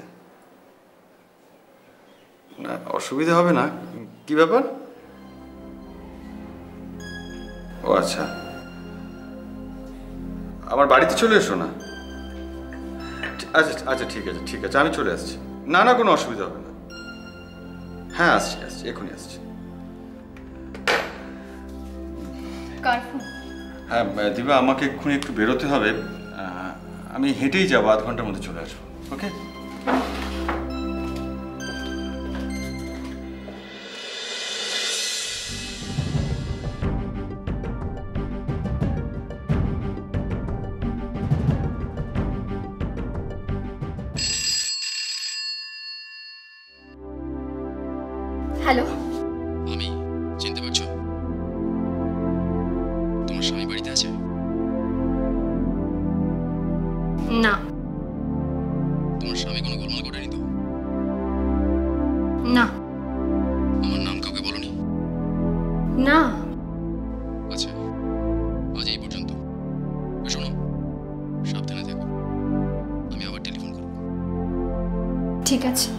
না, অসুবিধা হবে না। কি ব্যাপার? ও আচ্ছা, আমার বাড়িতে চলে এসো না। আচ্ছা আচ্ছা, ঠিক আছে ঠিক আছে, আমি চলে আসছি। না না, কোনো অসুবিধা হবে না। হ্যাঁ, আসছি আসছি, এখনই আসছি। হ্যাঁ দিবা, আমাকে এক্ষুনি একটু বেরোতে হবে। আমি হেঁটেই যাবো, আধ ঘন্টার মধ্যে চলে আসবো। ওকে? হ্যালো, আমি, চিনতে পারছো? তোমার স্বামী বাড়িতে আছে? না। তোমার স্বামী কোনো গোলমাল করেনি তো? না। আমার নাম কাউকে বলনি? না। আচ্ছা, আজ এই পর্যন্ত। শোনো, সাবধানে থেকো, আমি আবার টেলিফোন করব। ঠিক আছে।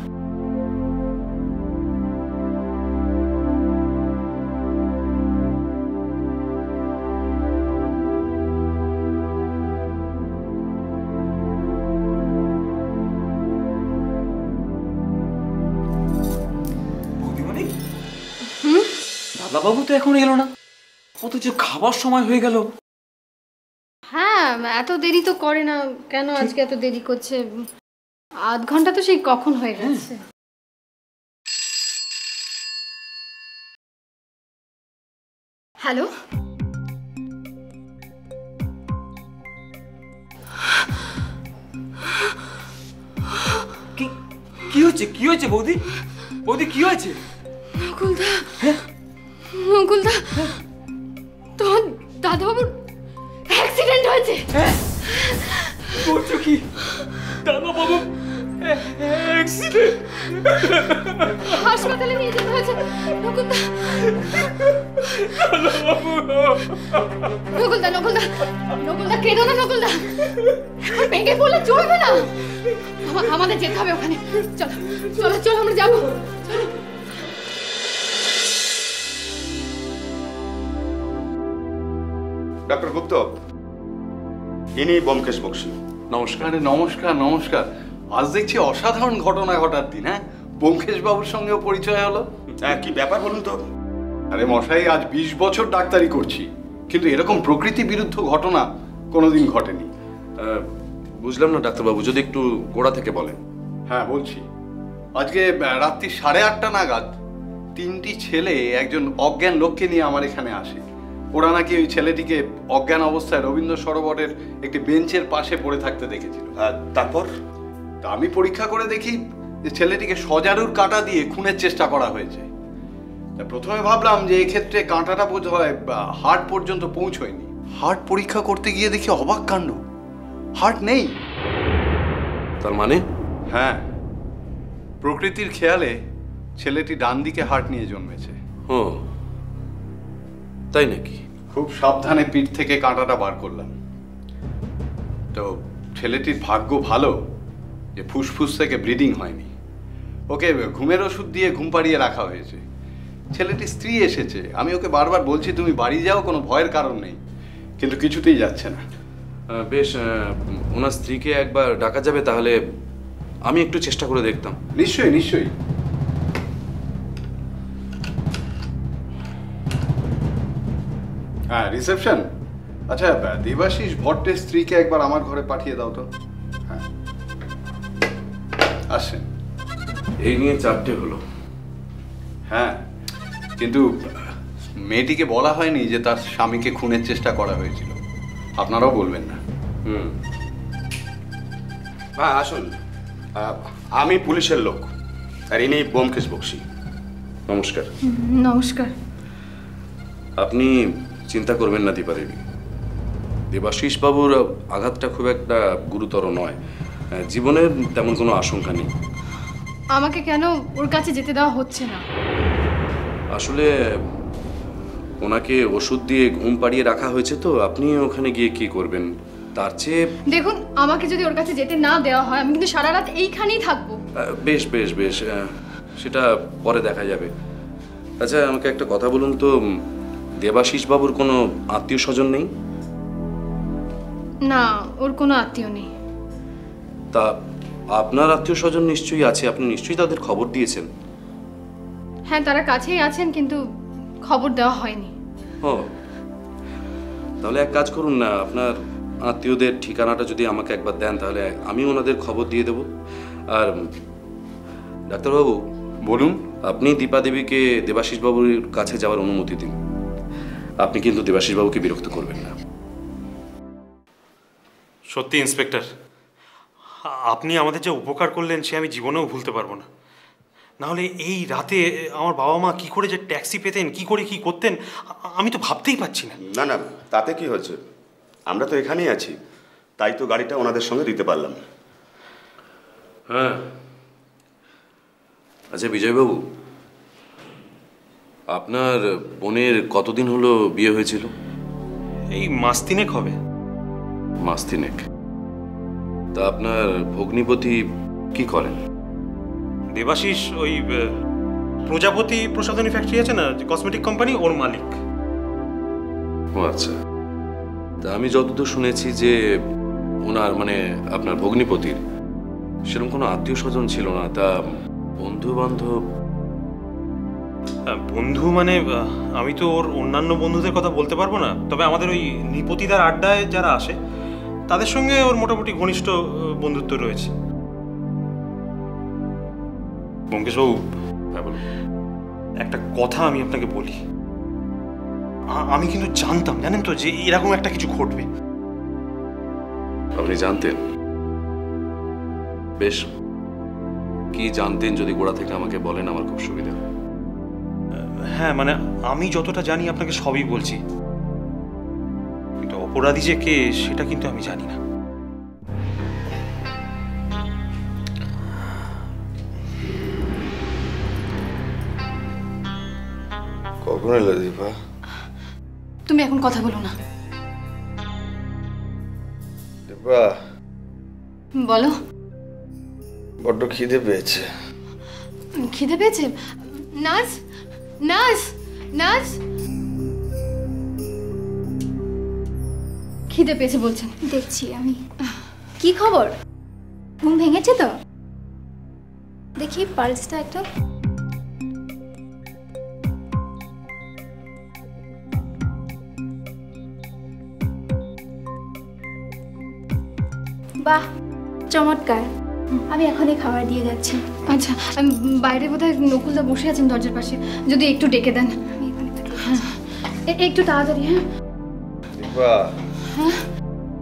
দাদাবাবু তো এখন এলো না, অথচ খাবার সময় হয়ে গেল। হ্যাঁ, এত দেরি তো করে না। কেন আজকে এত দেরি করছে? আধ ঘন্টা তো সেই কখন হয়ে গেছে। হ্যালো, কি হয়েছে? কি হয়েছে বৌদি? বৌদি, কি হয়েছে? নকুলদা, নকুলদা, তোমার দাদাবাবুর অ্যাক্সিডেন্ট হয়েছে। বলছো কি? দাদাবাবু অ্যাক্সিডেন্ট? হাসপাতালে নিয়ে যেতে হয়েছে। নকুলদা, নকুলদা, নকুলদা, নকুলদা, কেঁদো না নকুলদা। এখন ভেঙে পড়লে চলবে না। আমাদের যেতে হবে ওখানে। চলো চলো চলো, আমরা যাবো। ডক্টর গুপ্ত, ইনি ব্যোমকেশ বক্সী। নমস্কার। নমস্কার নমস্কার। আজ দেখছি অসাধারণ ঘটনা ঘটার দিন। হ্যাঁ, ব্যোমকেশ বাবুর সঙ্গেও পরিচয় হলো। হ্যাঁ, কি ব্যাপার বলুন তো? আরে মশাই, আজ 20 বছর ডাক্তারি করছি, কিন্তু এরকম প্রকৃতি বিরুদ্ধ ঘটনা কোনোদিন ঘটেনি। বুঝলাম না ডাক্তারবাবু, যদি একটু গোড়া থেকে বলেন। হ্যাঁ বলছি। আজকে রাত্রি 8:30 নাগাদ 3টি ছেলে একজন অজ্ঞান লোককে নিয়ে আমার এখানে আসে। ওরা নাকি ওই ছেলেটিকে অজ্ঞান অবস্থায় রবীন্দ্র সরোবরের একটি বেঞ্চের পাশে পড়ে থাকতে দেখেছিল। তারপর আমি পরীক্ষা করে দেখি যে ছেলেটিকে সজারুর কাঁটা দিয়ে খুনের চেষ্টা করা হয়েছে। প্রথমে ভাবলাম যে এক্ষেত্রে কাঁটাটা বোধহয় হার্ট পর্যন্ত পৌঁছয়নি। হার্ট পরীক্ষা করতে গিয়ে দেখি অবাক কাণ্ড, হার্ট নেই। তার মানে হ্যাঁ, প্রকৃতির খেয়ালে ছেলেটি ডান দিকে হার্ট নিয়ে জন্মেছে। ও তাই নাকি? খুব সাবধানে পিঠ থেকে কাঁটাটা বার করলাম। তো ছেলেটির ভাগ্য ভালো যে ফুসফুস থেকে ব্লিডিং হয়নি। ওকে ঘুমের ওষুধ দিয়ে ঘুম পাড়িয়ে রাখা হয়েছে। ছেলেটির স্ত্রী এসেছে, আমি ওকে বারবার বলছি তুমি বাড়ি যাও, কোনো ভয়ের কারণ নেই, কিন্তু কিছুতেই যাচ্ছে না। বেশ, ওনার স্ত্রীকে একবার ডাকা যাবে? তাহলে আমি একটু চেষ্টা করে দেখতাম। নিশ্চয়ই নিশ্চয়ই। হ্যাঁ, রিসেপশন। আচ্ছা, দেবাশিস ভট্টের স্ত্রীকে একবার আমার ঘরে পাঠিয়ে দাও তো। হ্যাঁ, আসেন। এই নিয়ে 4টে হলো। হ্যাঁ, কিন্তু মেয়েটিকে বলা হয়নি যে তার স্বামীকে খুনের চেষ্টা করা হয়েছিল। আপনারাও বলবেন না। হ্যাঁ, আসুন। আমি পুলিশের লোক, আর ইনি ব্যোমকেশ বক্সী। নমস্কার। নমস্কার। আপনি চিন্তা করবেন না দীপা দেবী, দেবাশিস বাবুর আঘাতটা খুব একটা গুরুতর নয়, জীবনের তেমন কোনো আশঙ্কা নেই। আমাকে কেন ওর কাছে যেতে দেওয়া হচ্ছে না? আসলে ওনাকে ওষুধ দিয়ে ঘুম পাড়িয়ে রাখা হয়েছে, তো আপনি ওখানে গিয়ে কি করবেন? তার চেয়ে দেখুন, আমাকে যদি ওর কাছে যেতে না দেওয়া হয় আমি কিন্তু সারা রাত এইখানেই থাকবো। বেশ বেশ বেশ, সেটা পরে দেখা যাবে। আচ্ছা, আমাকে একটা কথা বলুন তো, দেবাশিস বাবুর কোনো আত্মীয় স্বজন নেই? না, ওর কোনো আত্মীয় নেই। তা আপনার আত্মীয় স্বজন নিশ্চয়ই আছে, আপনি নিশ্চয়ই তাদের খবর দিয়েছেন। হ্যাঁ, তারা কাছেই আছেন, কিন্তু খবর দেওয়া হয়নি। ও, তাহলে এক কাজ করুন না, আপনার আত্মীয়দের ঠিকানাটা যদি আমাকে একবার দেন তাহলে আমি ওনাদের খবর দিয়ে দেব। আর ডাক্তারবাবু বলুন। আপনি দীপা দেবীকে দেবাশিস বাবুর কাছে যাওয়ার অনুমতি দিন। আপনি কিন্তু দেবাশিস বাবুকে বিরক্ত করবেন না। সত্যি ইন্সপেক্টর, আপনি আমাদের যে উপকার করলেন সে আমি জীবনেও ভুলতে পারবো না। নাহলে এই রাতে আমার বাবা মা কি করে যে ট্যাক্সি পেতেন, কি করে কি করতেন, আমি তো ভাবতেই পারছি না। না না, তাতে কি হয়েছে? আমরা তো এখানেই আছি, তাই তো গাড়িটা ওনাদের সঙ্গে দিতে পারলাম। হ্যাঁ। আচ্ছা বিজয়বাবু, আপনার বোনের কতদিন হলো বিয়ে হয়েছিল? এই মাস 3 হবে। মাস 3? তা আপনার ভগ্নিপতি কি করেন? দেবাশিস ওই প্রজাপতি প্রসাধনী ফ্যাক্টরি আছে না, কসমেটিক কোম্পানি, ওর মালিক। ও আচ্ছা। তা আমি যতদূর শুনেছি যে ওনার মানে আপনার ভগ্নিপতির সেরকম কোনো আত্মীয় স্বজন ছিল না। তা বন্ধু বান্ধব? বন্ধু মানে আমি তো ওর অন্যান্য বন্ধুদের কথা বলতে পারবো না, তবে আমাদের ওই নিপতিদার আড্ডায় যারা আসে তাদের সঙ্গে ওর মোটামুটি ঘনিষ্ঠ বন্ধুত্ব রয়েছে। ব্যোমকেশবাবু, হ্যাঁ বলুন। একটা কথা আমি আপনাকে বলি, আমি কিন্তু জানতাম, জানেন তো, যে এরকম একটা কিছু ঘটবে। আপনি জানতেন? বেশ, কি জানতেন যদি গোড়া থেকে আমাকে বলেন, আমার খুব সুবিধা। হ্যাঁ, মানে আমি যতটা জানি আপনাকে সবই বলছি, কিন্তু অপরাধী যে কে সেটা কিন্তু আমি জানি না। কখন এলো দীপা? তুমি এখন কথা বলো না। দীপা বলো। বড্ড খিদে পেয়েছে। খিদে পেয়েছে? নার্স, নার্স, নার্স, খিদে পেয়েছে বলছেন। দেখছি আমি। কি খবর? ঘুম ভেঙেছে তো? দেখি পালসটা একটু। বাহ, চমৎকার। আমি এখনই খাবার দিয়ে যাচ্ছি। আচ্ছা, বাইরে বোধহয় নকুলদা বসে আছেন দরজার পাশে, যদি একটু ডেকে দেন। একটু তাড়াতাড়ি। হ্যাঁ দীপা,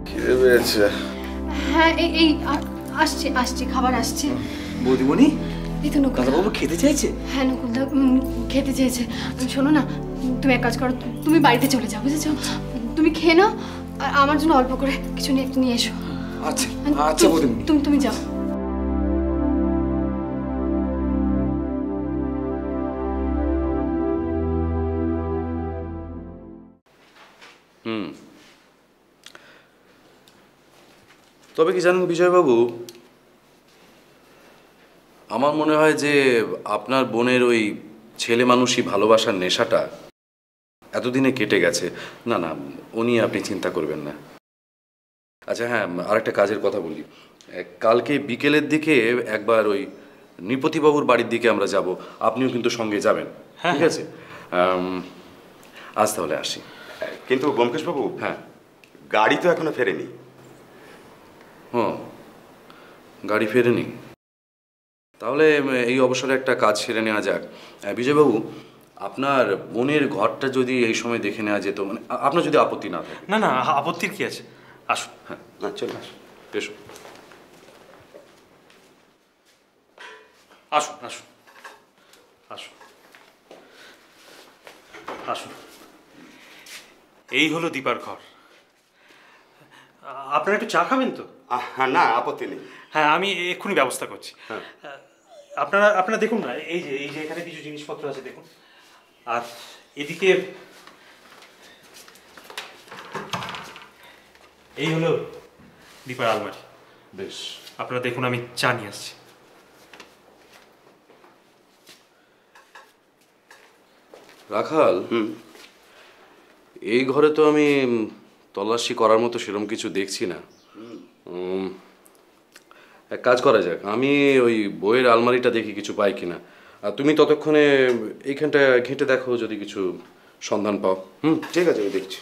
খিদে পেয়েছে। হ্যাঁ, এই আসছে আসছে, খাবার আসছে। বৌদিমণি, এই তো নকুলদা। দাদাবাবু খেতে চাইছে? হ্যাঁ নকুলদা খেতে চেয়েছে। শোনো না, তুমি এক কাজ করো, তুমি বাড়িতে চলে যাও, বুঝেছো? তুমি খেয়ে নাও, আর আমার জন্য অল্প করে কিছু একটু নিয়ে এসো। আচ্ছা আচ্ছা বৌদিমণি। তুমি যাও। তবে কি জানেন বিজয়বাবু, আমার মনে হয় যে আপনার বোনের ওই ছেলে মানুষই ভালোবাসার নেশাটা এতদিনে কেটে গেছে। না না, ও নিয়ে আপনি চিন্তা করবেন না। আচ্ছা হ্যাঁ, আরেকটা কাজের কথা বলি। কালকে বিকেলের দিকে একবার ওই নৃপতিবাবুর বাড়ির দিকে আমরা যাব, আপনিও কিন্তু সঙ্গে যাবেন, ঠিক আছে? আজ তাহলে আসি। কিন্তু ব্যোমকেশবাবু, হ্যাঁ, গাড়ি তো এখনো ফেরেনি। গাড়ি ফেরেনি? তাহলে এই অবসরে একটা কাজ সেরে নেওয়া যাক। বিজয়বাবু, আপনার বোনের ঘরটা যদি এই সময় দেখে নেওয়া যেত, মানে আপনার যদি আপত্তি না থাকে। না না, আপত্তির কি আছে, আসুন। হ্যাঁ, না চলে আসুন, এসো। আসুন আসুন আসুন আসুন, এই হলো দীপার ঘর। আপনারা একটু চা খাবেন তো? হ্যাঁ, না আপত্তি নেই। হ্যাঁ, আমি এক্ষুনি ব্যবস্থা করছি। আপনারা দেখুন না, এই যে এখানে কিছু জিনিসপত্র আছে দেখুন, আর এদিকে এই হলো দীপার আলমারি। বেশ, আপনারা দেখুন, আমি চা নিয়ে আসছি। রাখাল, এই ঘরে তো আমি তল্লাশি করার মতো সেরকম কিছু দেখছি না। এক কাজ করা যাক, আমি ওই বইয়ের আলমারিটা দেখি কিছু পাই কিনা, আর তুমি ততক্ষণে এইখানটা ঘেঁটে দেখো যদি কিছু সন্ধান পাও। ঠিক আছে, আমি দেখছি।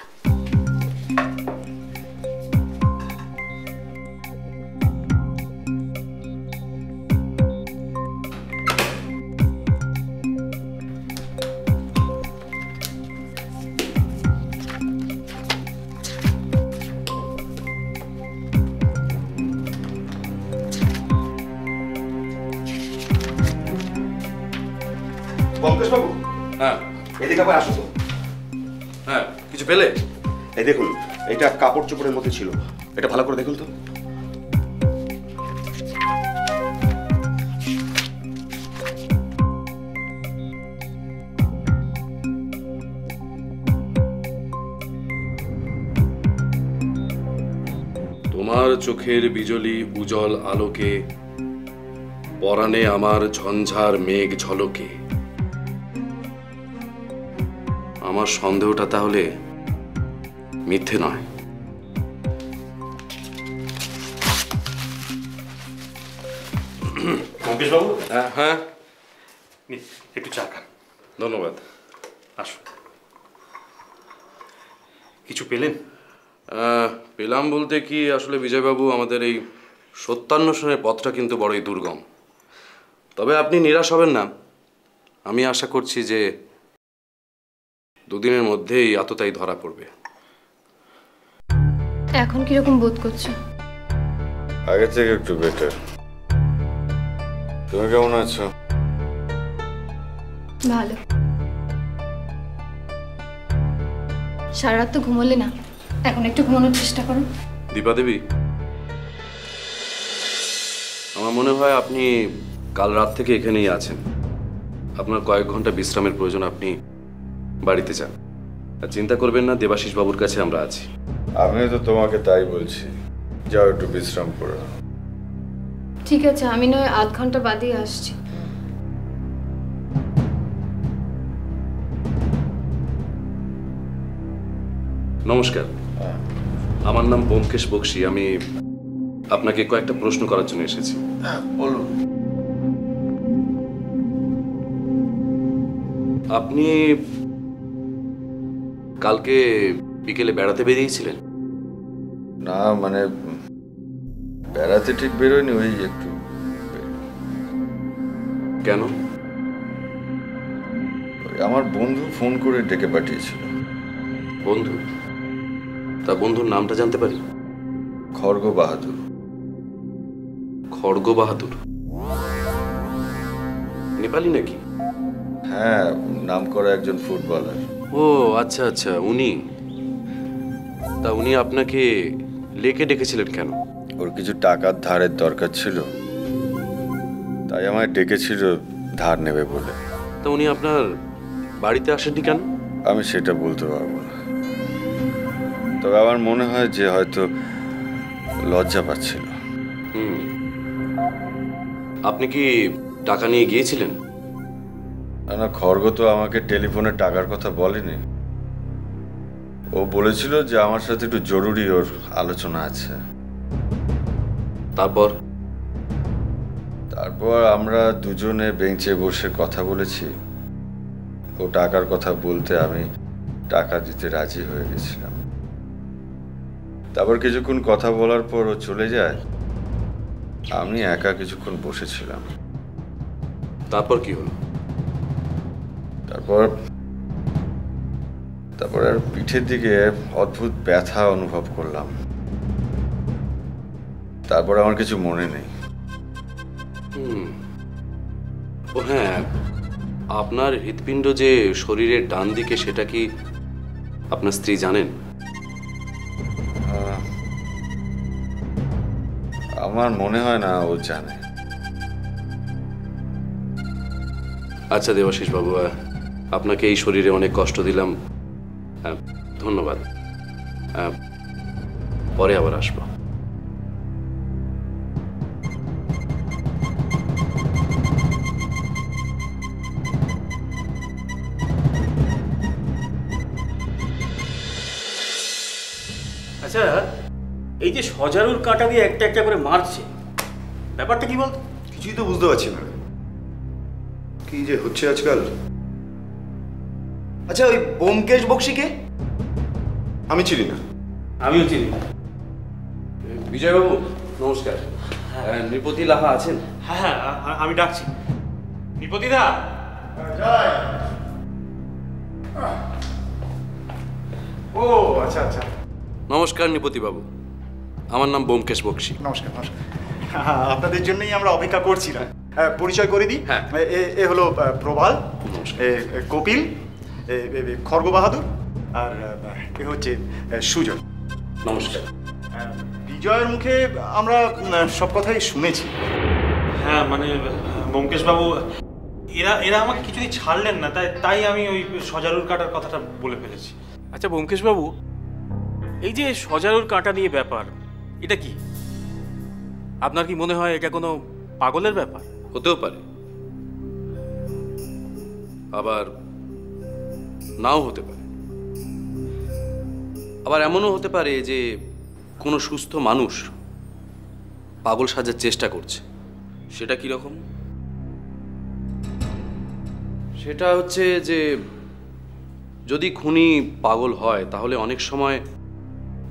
ব্যোমকেশবাবু, হ্যাঁ এদিকে আবার আসো তো। হ্যাঁ, কিছু পেলে? এই দেখুন, এটা কাপড় চোপড়ের মধ্যে ছিল, এটা ভালো করে দেখুন তো। তোমার চোখের বিজলি উজ্জ্বল আলোকে, পরাণে আমার ঝঞ্ঝার মেঘ ঝলকে। আমার সন্দেহটা তাহলে মিথ্যে নয়। ব্যোমকেশবাবু, হ্যাঁ, একটু চা খান। ধন্যবাদ। আসুন। কিছু পেলেন? পেলাম বলতে কি, আসলে বিজয়বাবু, আমাদের এই সত্যান্বেষণের পথটা কিন্তু বড়ই দুর্গম। তবে আপনি নিরাশ হবেন না, আমি আশা করছি যে দুদিনের মধ্যেই আততায়ী ধরা পড়বে। এখন কিরকম বোধ করছো? আগে থেকে একটু বেটার। তুমি কেমন আছো? ভালো। সারা রাত তো ঘুমোলে না, এখন একটু ঘুমানোর চেষ্টা করো। দীপা দেবী, আমার মনে হয় আপনি কাল রাত থেকে এখানেই আছেন। আপনার কয়েক ঘন্টা বিশ্রামের প্রয়োজন, আপনি বাড়িতে যান। আর চিন্তা করবেন না, দেবাশিস বাবুর কাছে আমরা আছি। আমিও তো তোমাকে তাই বলছি, যাও একটু বিশ্রাম করো। ঠিক আছে, আমি নয় আধ ঘন্টা বাদেই আসছি। নমস্কার, আমার নাম ব্যোমকেশ বক্সী। আমি আপনাকে কয়েকটা প্রশ্ন করার জন্য এসেছি। বলুন। আপনি কালকে বিকেলে বেড়াতে বেরিয়েছিলেন? না, মানে বেড়াতে ঠিক বেরোয়নি, ওই একটু। কেন? আমার বন্ধু ফোন করে ডেকে পাঠিয়েছিল। বন্ধু? তা বন্ধুর নামটা জানতে পারি? খড়গ বাহাদুর। খড়গ বাহাদুর? নেপালি নাকি? হ্যাঁ, নাম করা একজন ফুটবলার। ও আচ্ছা আচ্ছা, উনি। তা উনি আপনাকে লেকে ডেকেছিলেন কেন? ওর কিছু টাকার ধারের দরকার ছিল, তাই আমায় ডেকেছিল ধার নেবে বলে। তা উনি আপনার বাড়িতে আসেননি কেন? আমি সেটা বলতে পারবো না। তবে আমার মনে হয় যে হয়তো লজ্জা পাচ্ছিল। আপনি কি টাকা নিয়ে গিয়েছিলেন? না, খড়গ তো আমাকে টেলিফোনে টাকার কথা বলেনি। ও বলেছিল যে আমার সাথে একটু জরুরি ওর আলোচনা আছে। তারপর আমরা দুজনে বেঞ্চে বসে কথা বলেছি। ও টাকার কথা বলতে আমি টাকা দিতে রাজি হয়ে গেছিলাম। তারপর কিছুক্ষণ কথা বলার পর ও চলে যায়। আমি একা কিছুক্ষণ বসেছিলাম। তারপর কি হলো? তারপর আর পিঠের দিকে অদ্ভুত ব্যথা অনুভব করলাম। তারপর আমার কিছু মনে নেই। ও হ্যাঁ, আপনার হৃৎপিণ্ড যে শরীরের ডান দিকে সেটা কি আপনার স্ত্রী জানেন? আমার মনে হয় না ও জানে। আচ্ছা দেবাশিস বাবু, আপনাকে এই শরীরে অনেক কষ্ট দিলাম, ধন্যবাদ। পরে আবার আসবো। আচ্ছা, এই যে সজারুর কাঁটা দিয়ে একটা একটা করে মারছে, ব্যাপারটা কি বলতো? কিছুই তো বুঝতে পারছি না কি যে হচ্ছে আজকাল। আচ্ছা, ওই ব্যোমকেশ বক্সিকে আমি চিনি না। আমিও চিনি না। বিজয়বাবু নমস্কার। নৃপতি লাহা আছেন? হ্যাঁ হ্যাঁ, আমি ডাকছি। নৃপতিদা, ও আচ্ছা আচ্ছা, নমস্কার নৃপতি বাবু, আমার নাম ব্যোমকেশ বক্সি। নমস্কার নমস্কার। আপনাদের জন্যই আমরা অপেক্ষা করছিলাম। পরিচয় করে দিই। হ্যাঁ, এ হলো প্রবাল, কপিল, খড়গ বাহাদুর, আর এ হচ্ছে সুজয়। নমস্কার। বিজয়ের মুখে আমরা সব কথাই শুনেছি। হ্যাঁ মানে ব্যোমকেশ বাবু, এরা আমাকে কিছুদিন ছাড়লেন না, তাই আমি ওই সজারুর কাটার কথাটা বলে ফেলেছি। আচ্ছা ব্যোমকেশ বাবু, এই যে সজারুর কাঁটা নিয়ে ব্যাপার, এটা কি আপনার কি মনে হয় এটা কোনো পাগলের ব্যাপার? হতেও পারে, আবার নাও হতে পারে। আবার এমনও হতে পারে যে কোনো সুস্থ মানুষ পাগল সাজার চেষ্টা করছে। সেটা কিরকম? সেটা হচ্ছে যে যদি খুনি পাগল হয় তাহলে অনেক সময়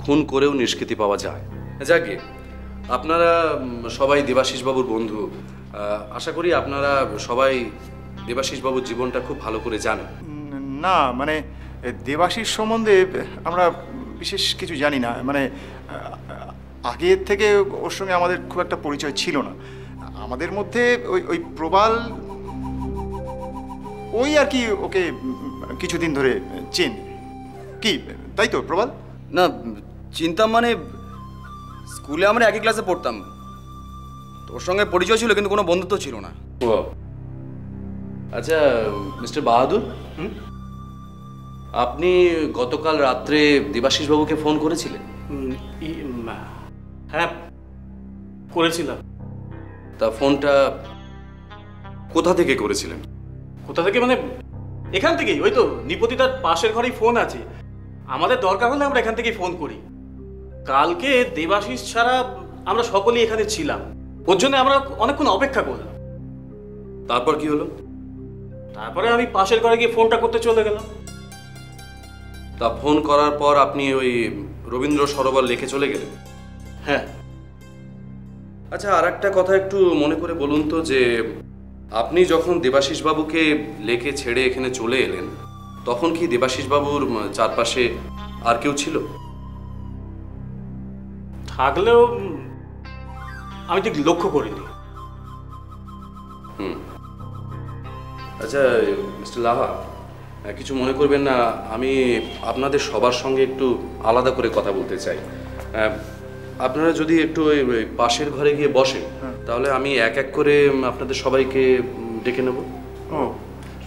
খুন করেও নিষ্কৃতি পাওয়া যায়। যাকে আপনারা সবাই দেবাশিসবাবুর বন্ধু, আশা করি আপনারা সবাই দেবাশিসবাবুর জীবনটা খুব ভালো করে জানেন। না মানে দেবাশিস সম্বন্ধে আমরা বিশেষ কিছু জানি না। মানে আগের থেকে ওর সঙ্গে আমাদের খুব একটা পরিচয় ছিল না। আমাদের মধ্যে ওই প্রবাল ওই আর কি ওকে কিছুদিন ধরে চেন। কি তাই তো প্রবাল? না চিনতাম মানে স্কুলে আমরা একই ক্লাসে পড়তাম, তোর সঙ্গে পরিচয় ছিল কিন্তু কোনো বন্ধুত্ব ছিল না। ও আচ্ছা মিস্টার বাহাদুর, আপনি গতকাল রাত্রে দেবাশিস বাবুকে ফোন করেছিলেন? হ্যাঁ করেছিলাম। তা ফোনটা কোথা থেকে করেছিলেন? কোথা থেকে মানে এখান থেকেই, ওই তো নৃপতি তার পাশের ঘরেই ফোন আছে, আমাদের দরকার হলে আমরা এখান থেকেই ফোন করি। কালকে দেবাশিস ছাড়া আমরা সকলেই এখানে ছিলাম, ওর জন্য আমরা অনেকক্ষণ অপেক্ষা করলাম। তারপর কি হলো? তারপরে আমি পাশের ঘরে গিয়ে ফোনটা করতে চলে গেলাম। তা ফোন করার পর আপনি ওই রবীন্দ্র সরোবর লেকে চলে গেলেন? হ্যাঁ। আচ্ছা আর একটা কথা একটু মনে করে বলুন তো, যে আপনি যখন দেবাশিস বাবুকে লেকে ছেড়ে এখানে চলে এলেন তখন কি দেবাশিস বাবুর চারপাশে আর কেউ ছিল? থাকলেও আমি ঠিক লক্ষ্য করিনি। আচ্ছা মিস্টার লাহা, কিছু মনে করবেন না, আমি আপনাদের সবার সঙ্গে একটু আলাদা করে কথা বলতে চাই। আপনারা যদি একটু ওই পাশের ঘরে গিয়ে বসেন তাহলে আমি এক এক করে আপনাদের সবাইকে ডেকে নেব। ও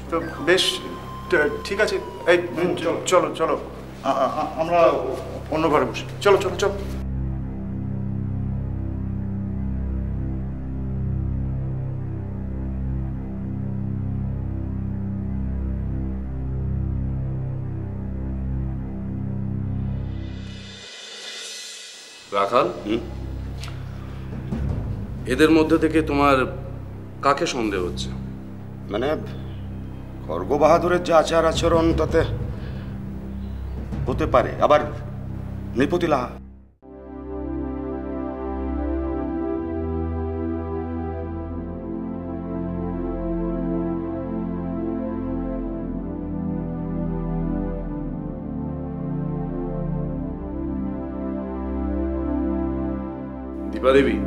তো বেশ, ঠিক আছে। এই চলো চলো আমরা অন্য ঘরে বসে। চলো চলো চলো। রাখাল, এদের মধ্যে থেকে তোমার কাকে সন্দেহ হচ্ছে? মানে খড়গ বাহাদুরের যে আচার আচরণ তাতে হতে পারে, আবার নৃপতি লাহা। দীপা দেবী,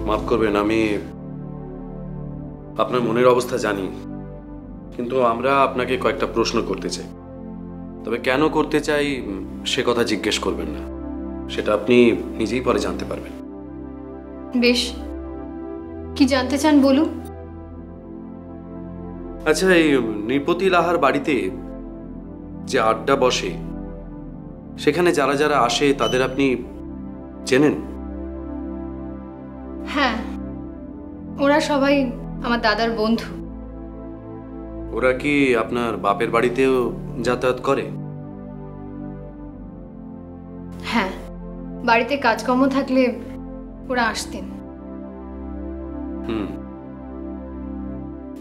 মাফ করবেন, আমি আপনার মনের অবস্থা জানি, কিন্তু আমরা আপনাকে কয়েকটা প্রশ্ন করতে চাই। তবে কেন করতে চাই সে কথা জিজ্ঞেস করবেন না, সেটা আপনি নিজেই পরে জানতে পারবেন। বেশ, কি জানতে চান বলুন। আচ্ছা, এই নৃপতি লাহার বাড়িতে যে আড্ডা বসে, সেখানে যারা যারা আসে তাদের আপনি চেনেন? হ্যাঁ, ওরা সবাই আমার দাদার বন্ধু। ওরা কি আপনার বাপের বাড়িতেও যাতায়াত করে? হ্যাঁ, বাড়িতে কাজকর্ম থাকলে ওরা আসতেন।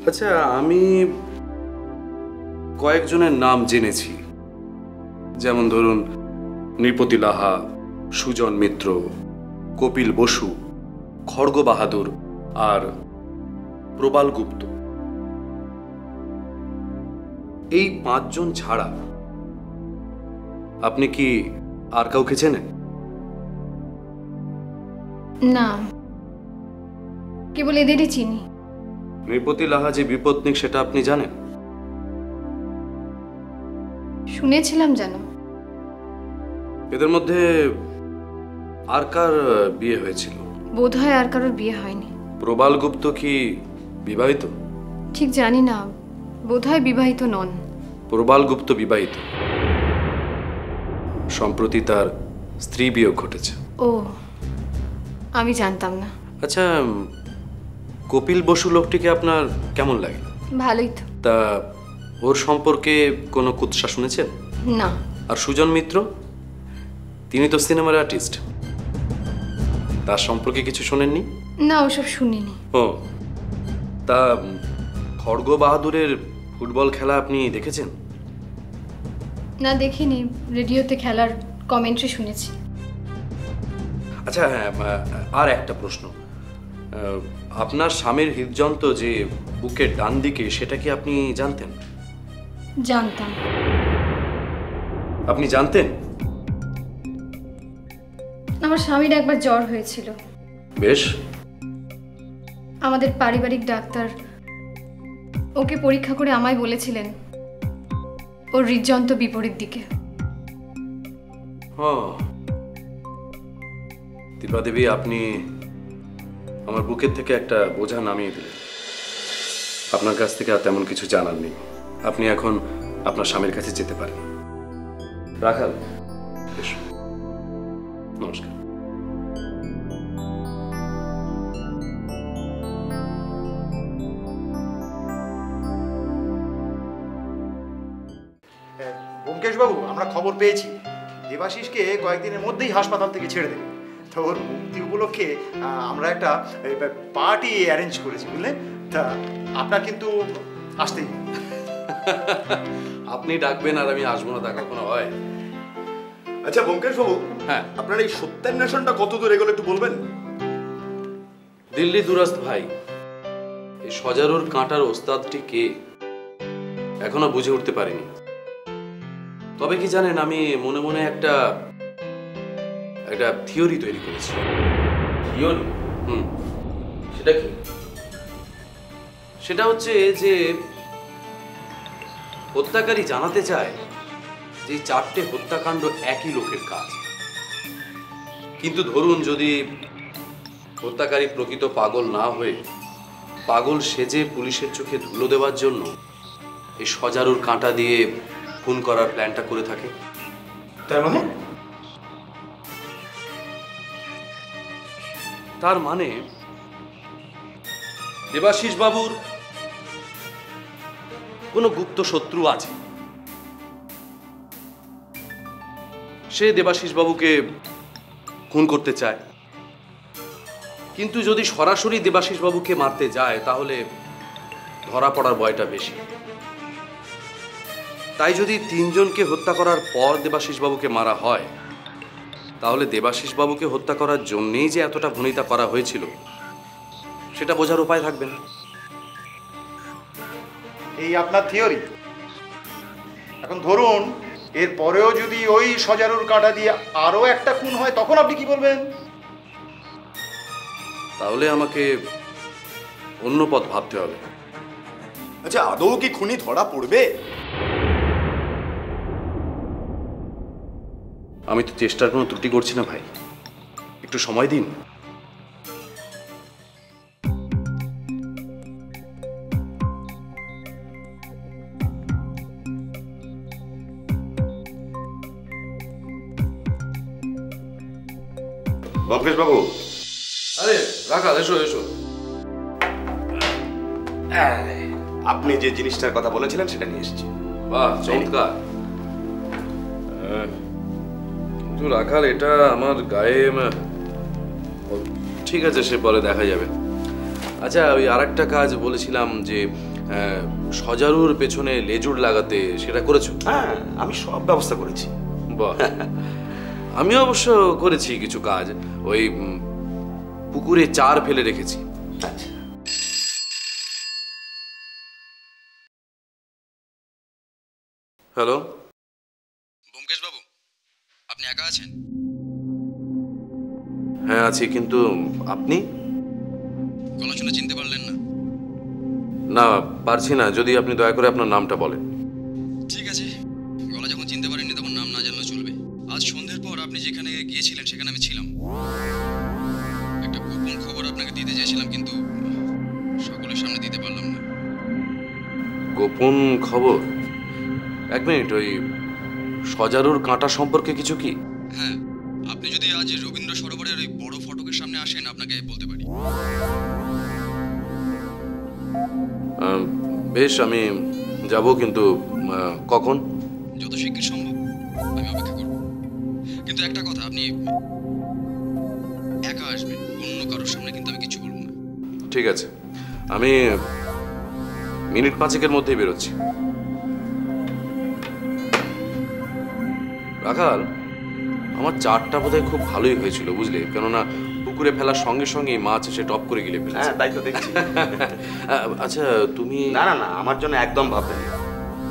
আচ্ছা, আমি কয়েকজনের নাম জেনেছি, যেমন ধরুন নৃপতি লাহা, সুজন মিত্র, কপিল বসু, খড়গ বাহাদুর আর প্রবাল গুপ্ত। এই 5 জন ছাড়া আপনি কি আর কাউকে চেনেন? না, কেবল এদেরই চিনি। নৃপতি লাহা যে বিপত্নিক সেটা আপনি জানেন? শুনেছিলাম যেন। এদের মধ্যে আর কার বিয়ে হয়েছিল? বোধহয় আর কারোর বিয়ে হয়নি। প্রবাল গুপ্ত কি বিবাহিত? ঠিক জানি না, বোধহয় বিবাহিত নন। প্রবাল গুপ্ত বিবাহিত, সম্প্রতি তার স্ত্রী বিয়োগ ঘটেছে। ও, আমি জানতাম না। আচ্ছা, কপিল বসু লোকটিকে আপনার কেমন লাগে? ভালোই তো। তা ওর সম্পর্কে কোনো কুৎসা শুনেছেন? না। আর সুজন মিত্র, তিনি তো সিনেমার আর্টিস্ট, তার সম্পর্কে কিছু শোনেননি? না, ওসব শুনিনি। ও, তা খড়গ বাহাদুরের ফুটবল খেলা আপনি দেখেছেন? না, দেখিনি, রেডিওতে খেলার কমেন্ট্রি শুনেছি। আচ্ছা, হ্যাঁ, আর একটা প্রশ্ন, আপনার স্বামীর হৃদযন্ত্র যে বুকের ডান দিকে, সেটা কি আপনি জানতেন? জানতাম। আপনি জানতেন? আমার স্বামীর একবার জ্বর হয়েছিল। বেশ। আমাদের পারিবারিক ডাক্তার ওকে পরীক্ষা করে আমায় বলেছিলেন ওর হৃদযন্ত্র বিপরীত দিকে। দীপা দেবী, আপনি আমার বুকের থেকে একটা বোঝা নামিয়ে দিলেন। আপনার কাছ থেকে আর তেমন কিছু জানার নেই, আপনি এখন আপনার স্বামীর কাছে যেতে পারেন। রাখাল, নমস্কার। ব্যোমকেশবাবু, আমরা খবর পেয়েছি দেবাশিসকে কয়েকদিনের মধ্যেই হাসপাতাল থেকে ছেড়ে দেবে। তো ওর মুক্তি উপলক্ষে আমরা একটা পার্টি অ্যারেঞ্জ করেছি, বুঝলেন? তা আপনার কিন্তু আসতেই। আপনি ডাকবেন আর আমি আসবো না, তা কখনো হয়? আচ্ছা ব্যোমকেশবাবু, হ্যাঁ, আপনার এই সত্যান্বেষণটা কত দূর এগুলো একটু বলবেন? দিল্লি দুরাস্ত ভাই, এই সজারুর কাঁটার ওস্তাদটি কে এখনো বুঝে উঠতে পারিনি। তবে কি জানেন, আমি মনে মনে একটা থিওরি তৈরি করেছি। থিওরি? সেটা কি? সেটা হচ্ছে যে হত্যাকারী জানাতে চায় যে 4টে হত্যাকাণ্ড একই লোকের কাজ। কিন্তু ধরুন, যদি হত্যাকারী প্রকৃত পাগল না হয়ে পাগল সেজে পুলিশের চোখে ধুলো দেওয়ার জন্য এই সজারুর কাঁটা দিয়ে খুন করার প্ল্যানটা করে থাকে। তার মানে? তার মানে দেবাশিস বাবুর কোনো গুপ্ত শত্রু আছে। সে দেবাশিস বাবুকে খুন করতে চায়, কিন্তু যদি সরাসরি দেবাশিস বাবুকে মারতে যায় তাহলে ধরা পড়ার ভয়টা বেশি। তাই যদি তিনজনকে হত্যা করার পর দেবাশিস বাবুকে মারা হয়, তাহলে দেবাশিস বাবুকে হত্যা করার জন্যেই যে এতটা ভনিতা করা হয়েছিল সেটা বোঝার উপায় থাকবে না। এই আপনার থিওরি। এখন ধরুন এর পরেও যদি ওই সজারুর কাঁটা দিয়ে আরো একটা খুন হয়, তখন আপনি কি বলবেন? তাহলে আমাকে অন্য পথ ভাবতে হবে। আচ্ছা, আদৌ কি খুনি ধরা পড়বে? আমি তো চেষ্টার কোনো ত্রুটি করছি না ভাই, একটু সময় দিন। ব্যোমকেশ বাবু। আরে রাখাল, এসো এসো। আপনি যে জিনিসটার কথা বলেছিলেন সেটা নিয়ে এসেছি। বাহ, চমৎকার। কিন্তু রাখাল, এটা আমার গায়ে ঠিক আছে, সে পরে দেখা যাবে। আচ্ছা, ওই আরেকটা কাজ বলেছিলাম যে সজারুর পেছনে লেজুর লাগাতে, সেটা করেছো? হ্যাঁ, আমি সব ব্যবস্থা করেছি। বাহ। আমি অবশ্য করেছি কিছু কাজ। ওই পুকুরে চার ফেলে রেখেছি। আচ্ছা। হ্যালো ব্যোমকেশ বাবু, আপনি একা আছেন? হ্যাঁ আছি, কিন্তু আপনি? গলা শুনে চিনতে পারলেন না? না, পারছি না। যদি আপনি দয়া করে আপনার নামটা বলেন। ঠিক আছে, গলা যখন চিনতে পারেননি তখন নাম না জানলেও চলবে। আজ সন্ধ্যের পর আপনি যেখানে গিয়েছিলেন সেখানে আমি ছিলাম। একটা গোপন খবর আপনাকে দিতে চেয়েছিলাম, কিন্তু সকলের সামনে দিতে পারলাম না। গোপন খবর? এক মিনিট, ওই সজারুর কাঁটা সম্পর্কে কিছু কি? হ্যাঁ, আপনি যদি আজ রবীন্দ্র সরোবরের ওই বড় ফটকের সামনে আসেন, আপনাকে বলতে পারি। বেশ, আমি যাব, কিন্তু কখন? যত শিগগির সম্ভব আমি অপেক্ষা করব। কিন্তু একটা কথা, আপনি একা আসবেন, অন্য কারোর সামনে কিন্তু আমি কিছু বলবো না। ঠিক আছে, আমি মিনিট 5-এর মধ্যেই বেরোচ্ছি। রাখাল, আমার চারটা বোধহয় খুব ভালোই হয়েছিল, বুঝলে? কেননা পুকুরে ফেলার সঙ্গে সঙ্গে মাছ এসে টপ করে গিলে ফেলেছে। হ্যাঁ, তাই তো দেখছি। আচ্ছা, তুমি? না না না, আমার জন্য একদম ভাববেন না।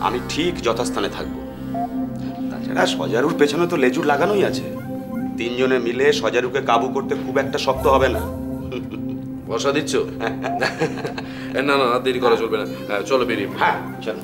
আমি ঠিক যথাস্থানে থাকবো। তাছাড়া সজারুর পেছনে তো লেজুর লাগানোই আছে। তিনজনে মিলে সজারুকে কাবু করতে খুব একটা শক্ত হবে না। বসা দিচ্ছ? না না, দেরি করা চলবে না, চলো বেরিয়ে। হ্যাঁ চলো।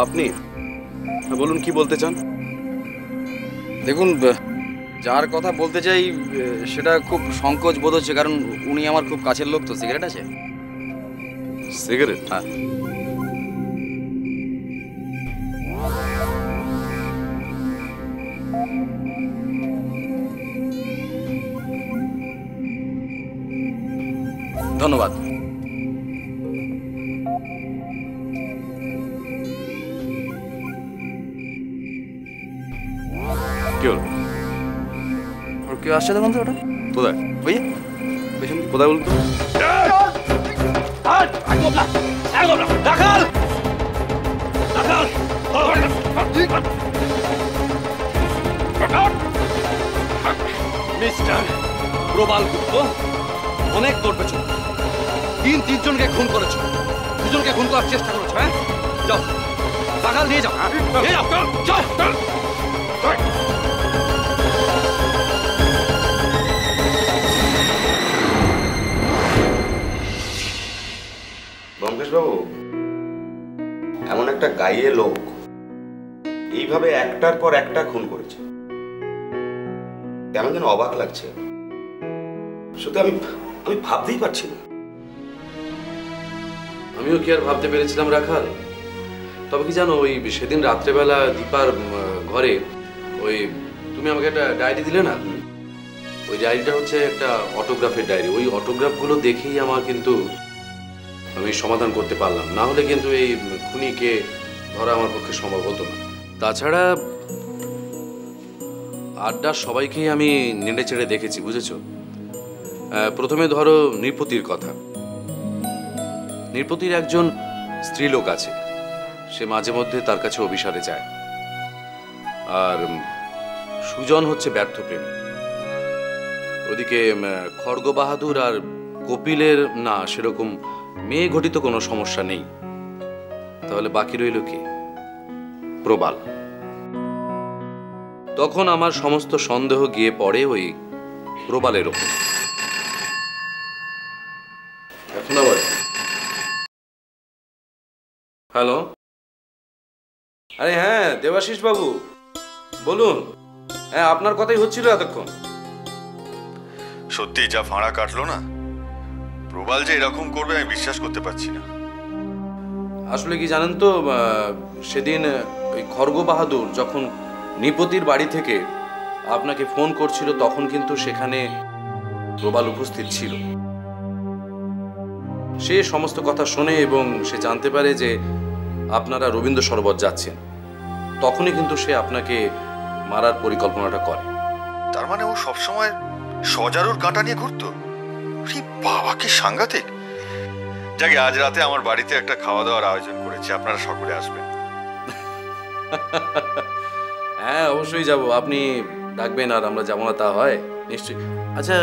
আপনি বলুন, কি বলতে চান? দেখুন, যার কথা বলতে চাই সেটা খুব সংকোচ বোধ হচ্ছে, কারণ উনি আমার খুব কাছের লোক। তো সিগারেট আছে? সিগারেট? হ্যাঁ। ধন্যবাদ। কি হলো? ওর কেউ আসছে তখন? তো ওটা কোথায়? ওই পেছন কোথায় বলতো? মিস্টার প্রবাল গুপ্ত, অনেক তোর পেছন। তিনজনকে খুন করেছ, দুজনকে খুন করার চেষ্টা করেছো, হ্যাঁ? যাও, রাখাল নিয়ে যাও, নিয়ে যাও, চল, চল, চল। ব্যোমকেশবাবু, এমন একটা গাইয়ে লোক এইভাবে একটার পর একটা খুন করেছে, কেমন যেন অবাক লাগছে। শুধু আমি ভাবতেই পারছি না। আমিও কি আর ভাবতে পেরেছিলাম রাখাল? তবে কি জানো, ওই সেদিন রাত্রেবেলা দীপার ঘরে ওই তুমি আমাকে একটা ডায়েরি দিলে না, ওই ডায়েরিটা হচ্ছে একটা অটোগ্রাফের ডায়েরি। ওই অটোগ্রাফগুলো দেখেই আমার কিন্তু আমি সমাধান করতে পারলাম, না হলে কিন্তু এই খুনিকে ধরা আমার পক্ষে সম্ভব হতো না। তাছাড়া আড্ডার সবাইকেই আমি নেড়ে চেড়ে দেখেছি, বুঝেছো? প্রথমে ধরো নৃপতির কথা। নৃপতির একজন স্ত্রীলোক আছে, সে মাঝে মধ্যে তার কাছে অভিসারে যায়। আর সুজন হচ্ছে ব্যর্থ প্রেমী। ওদিকে খড়গ বাহাদুর আর কপিলের না সেরকম মেয়ে ঘটিত কোনো সমস্যা নেই। তাহলে বাকি রইল কি? প্রবাল। তখন আমার সমস্ত সন্দেহ গিয়ে পড়ে ওই প্রবালের ওপর। এখন আবার হ্যালো, আরে হ্যাঁ দেবাশিস বাবু বলুন। হ্যাঁ, আপনার কথাই হচ্ছিল এতক্ষণ। সত্যি যা ফাঁড়া কাটলো না, প্রবাল যে এরকম করবে আমি বিশ্বাস করতে পারছি না। আসলে কি জানেন তো, সেদিন ওই খড়গ বাহাদুর যখন নৃপতির বাড়ি থেকে আপনাকে ফোন করছিল, তখন কিন্তু সেখানে প্রবাল উপস্থিত ছিল। সে সমস্ত কথা শোনে এবং সে জানতে পারে যে আপনারা রবীন্দ্র সরোবর যাচ্ছেন। তখনই কিন্তু সে আপনাকে মারার পরিকল্পনাটা করে। তার মানে ও সবসময় সজারুর কাঁটা নিয়ে ঘুরতো? বাবা কি সাংঘাতিক! যাকে আজ রাতে আমার বাড়িতে একটা খাওয়া দাওয়ার আয়োজন করেছি, আপনারা সকলে আসবেন। হ্যাঁ অবশ্যই যাব, আপনি ডাকবেন আর আমরা যাবো না তা হয়? নিশ্চয়ই। আচ্ছা,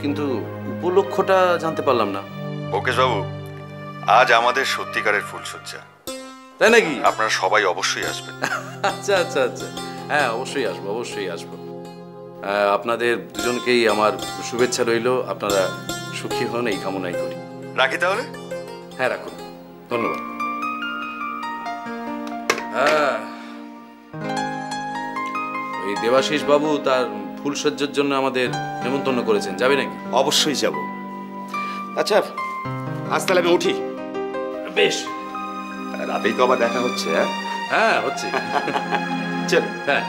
কিন্তু উপলক্ষটা জানতে পারলাম না। ব্যোমকেশবাবু, আজ আমাদের সত্যিকারের ফুলসজ্জা। তাই নাকি? আপনারা সবাই অবশ্যই আসবেন। আচ্ছা আচ্ছা আচ্ছা, হ্যাঁ অবশ্যই আসবো, অবশ্যই আসবো। আপনাদের দুজনকেই আমার শুভেচ্ছা রইল। আপনারা সুখী হন এই কামনাই করি। রাখি তাহলে? হ্যাঁ রাখুন, ধন্যবাদ। হ্যাঁ, ওই দেবাশিস বাবু তার ফুলসজ্জার জন্য আমাদের নেমন্তন্ন করেছেন, যাবে নাকি? অবশ্যই যাব। আচ্ছা, আজ তাহলে আমি উঠি। বেশ, রাতেই তো আবার দেখা হচ্ছে। হ্যাঁ হচ্ছে। চল। হ্যাঁ।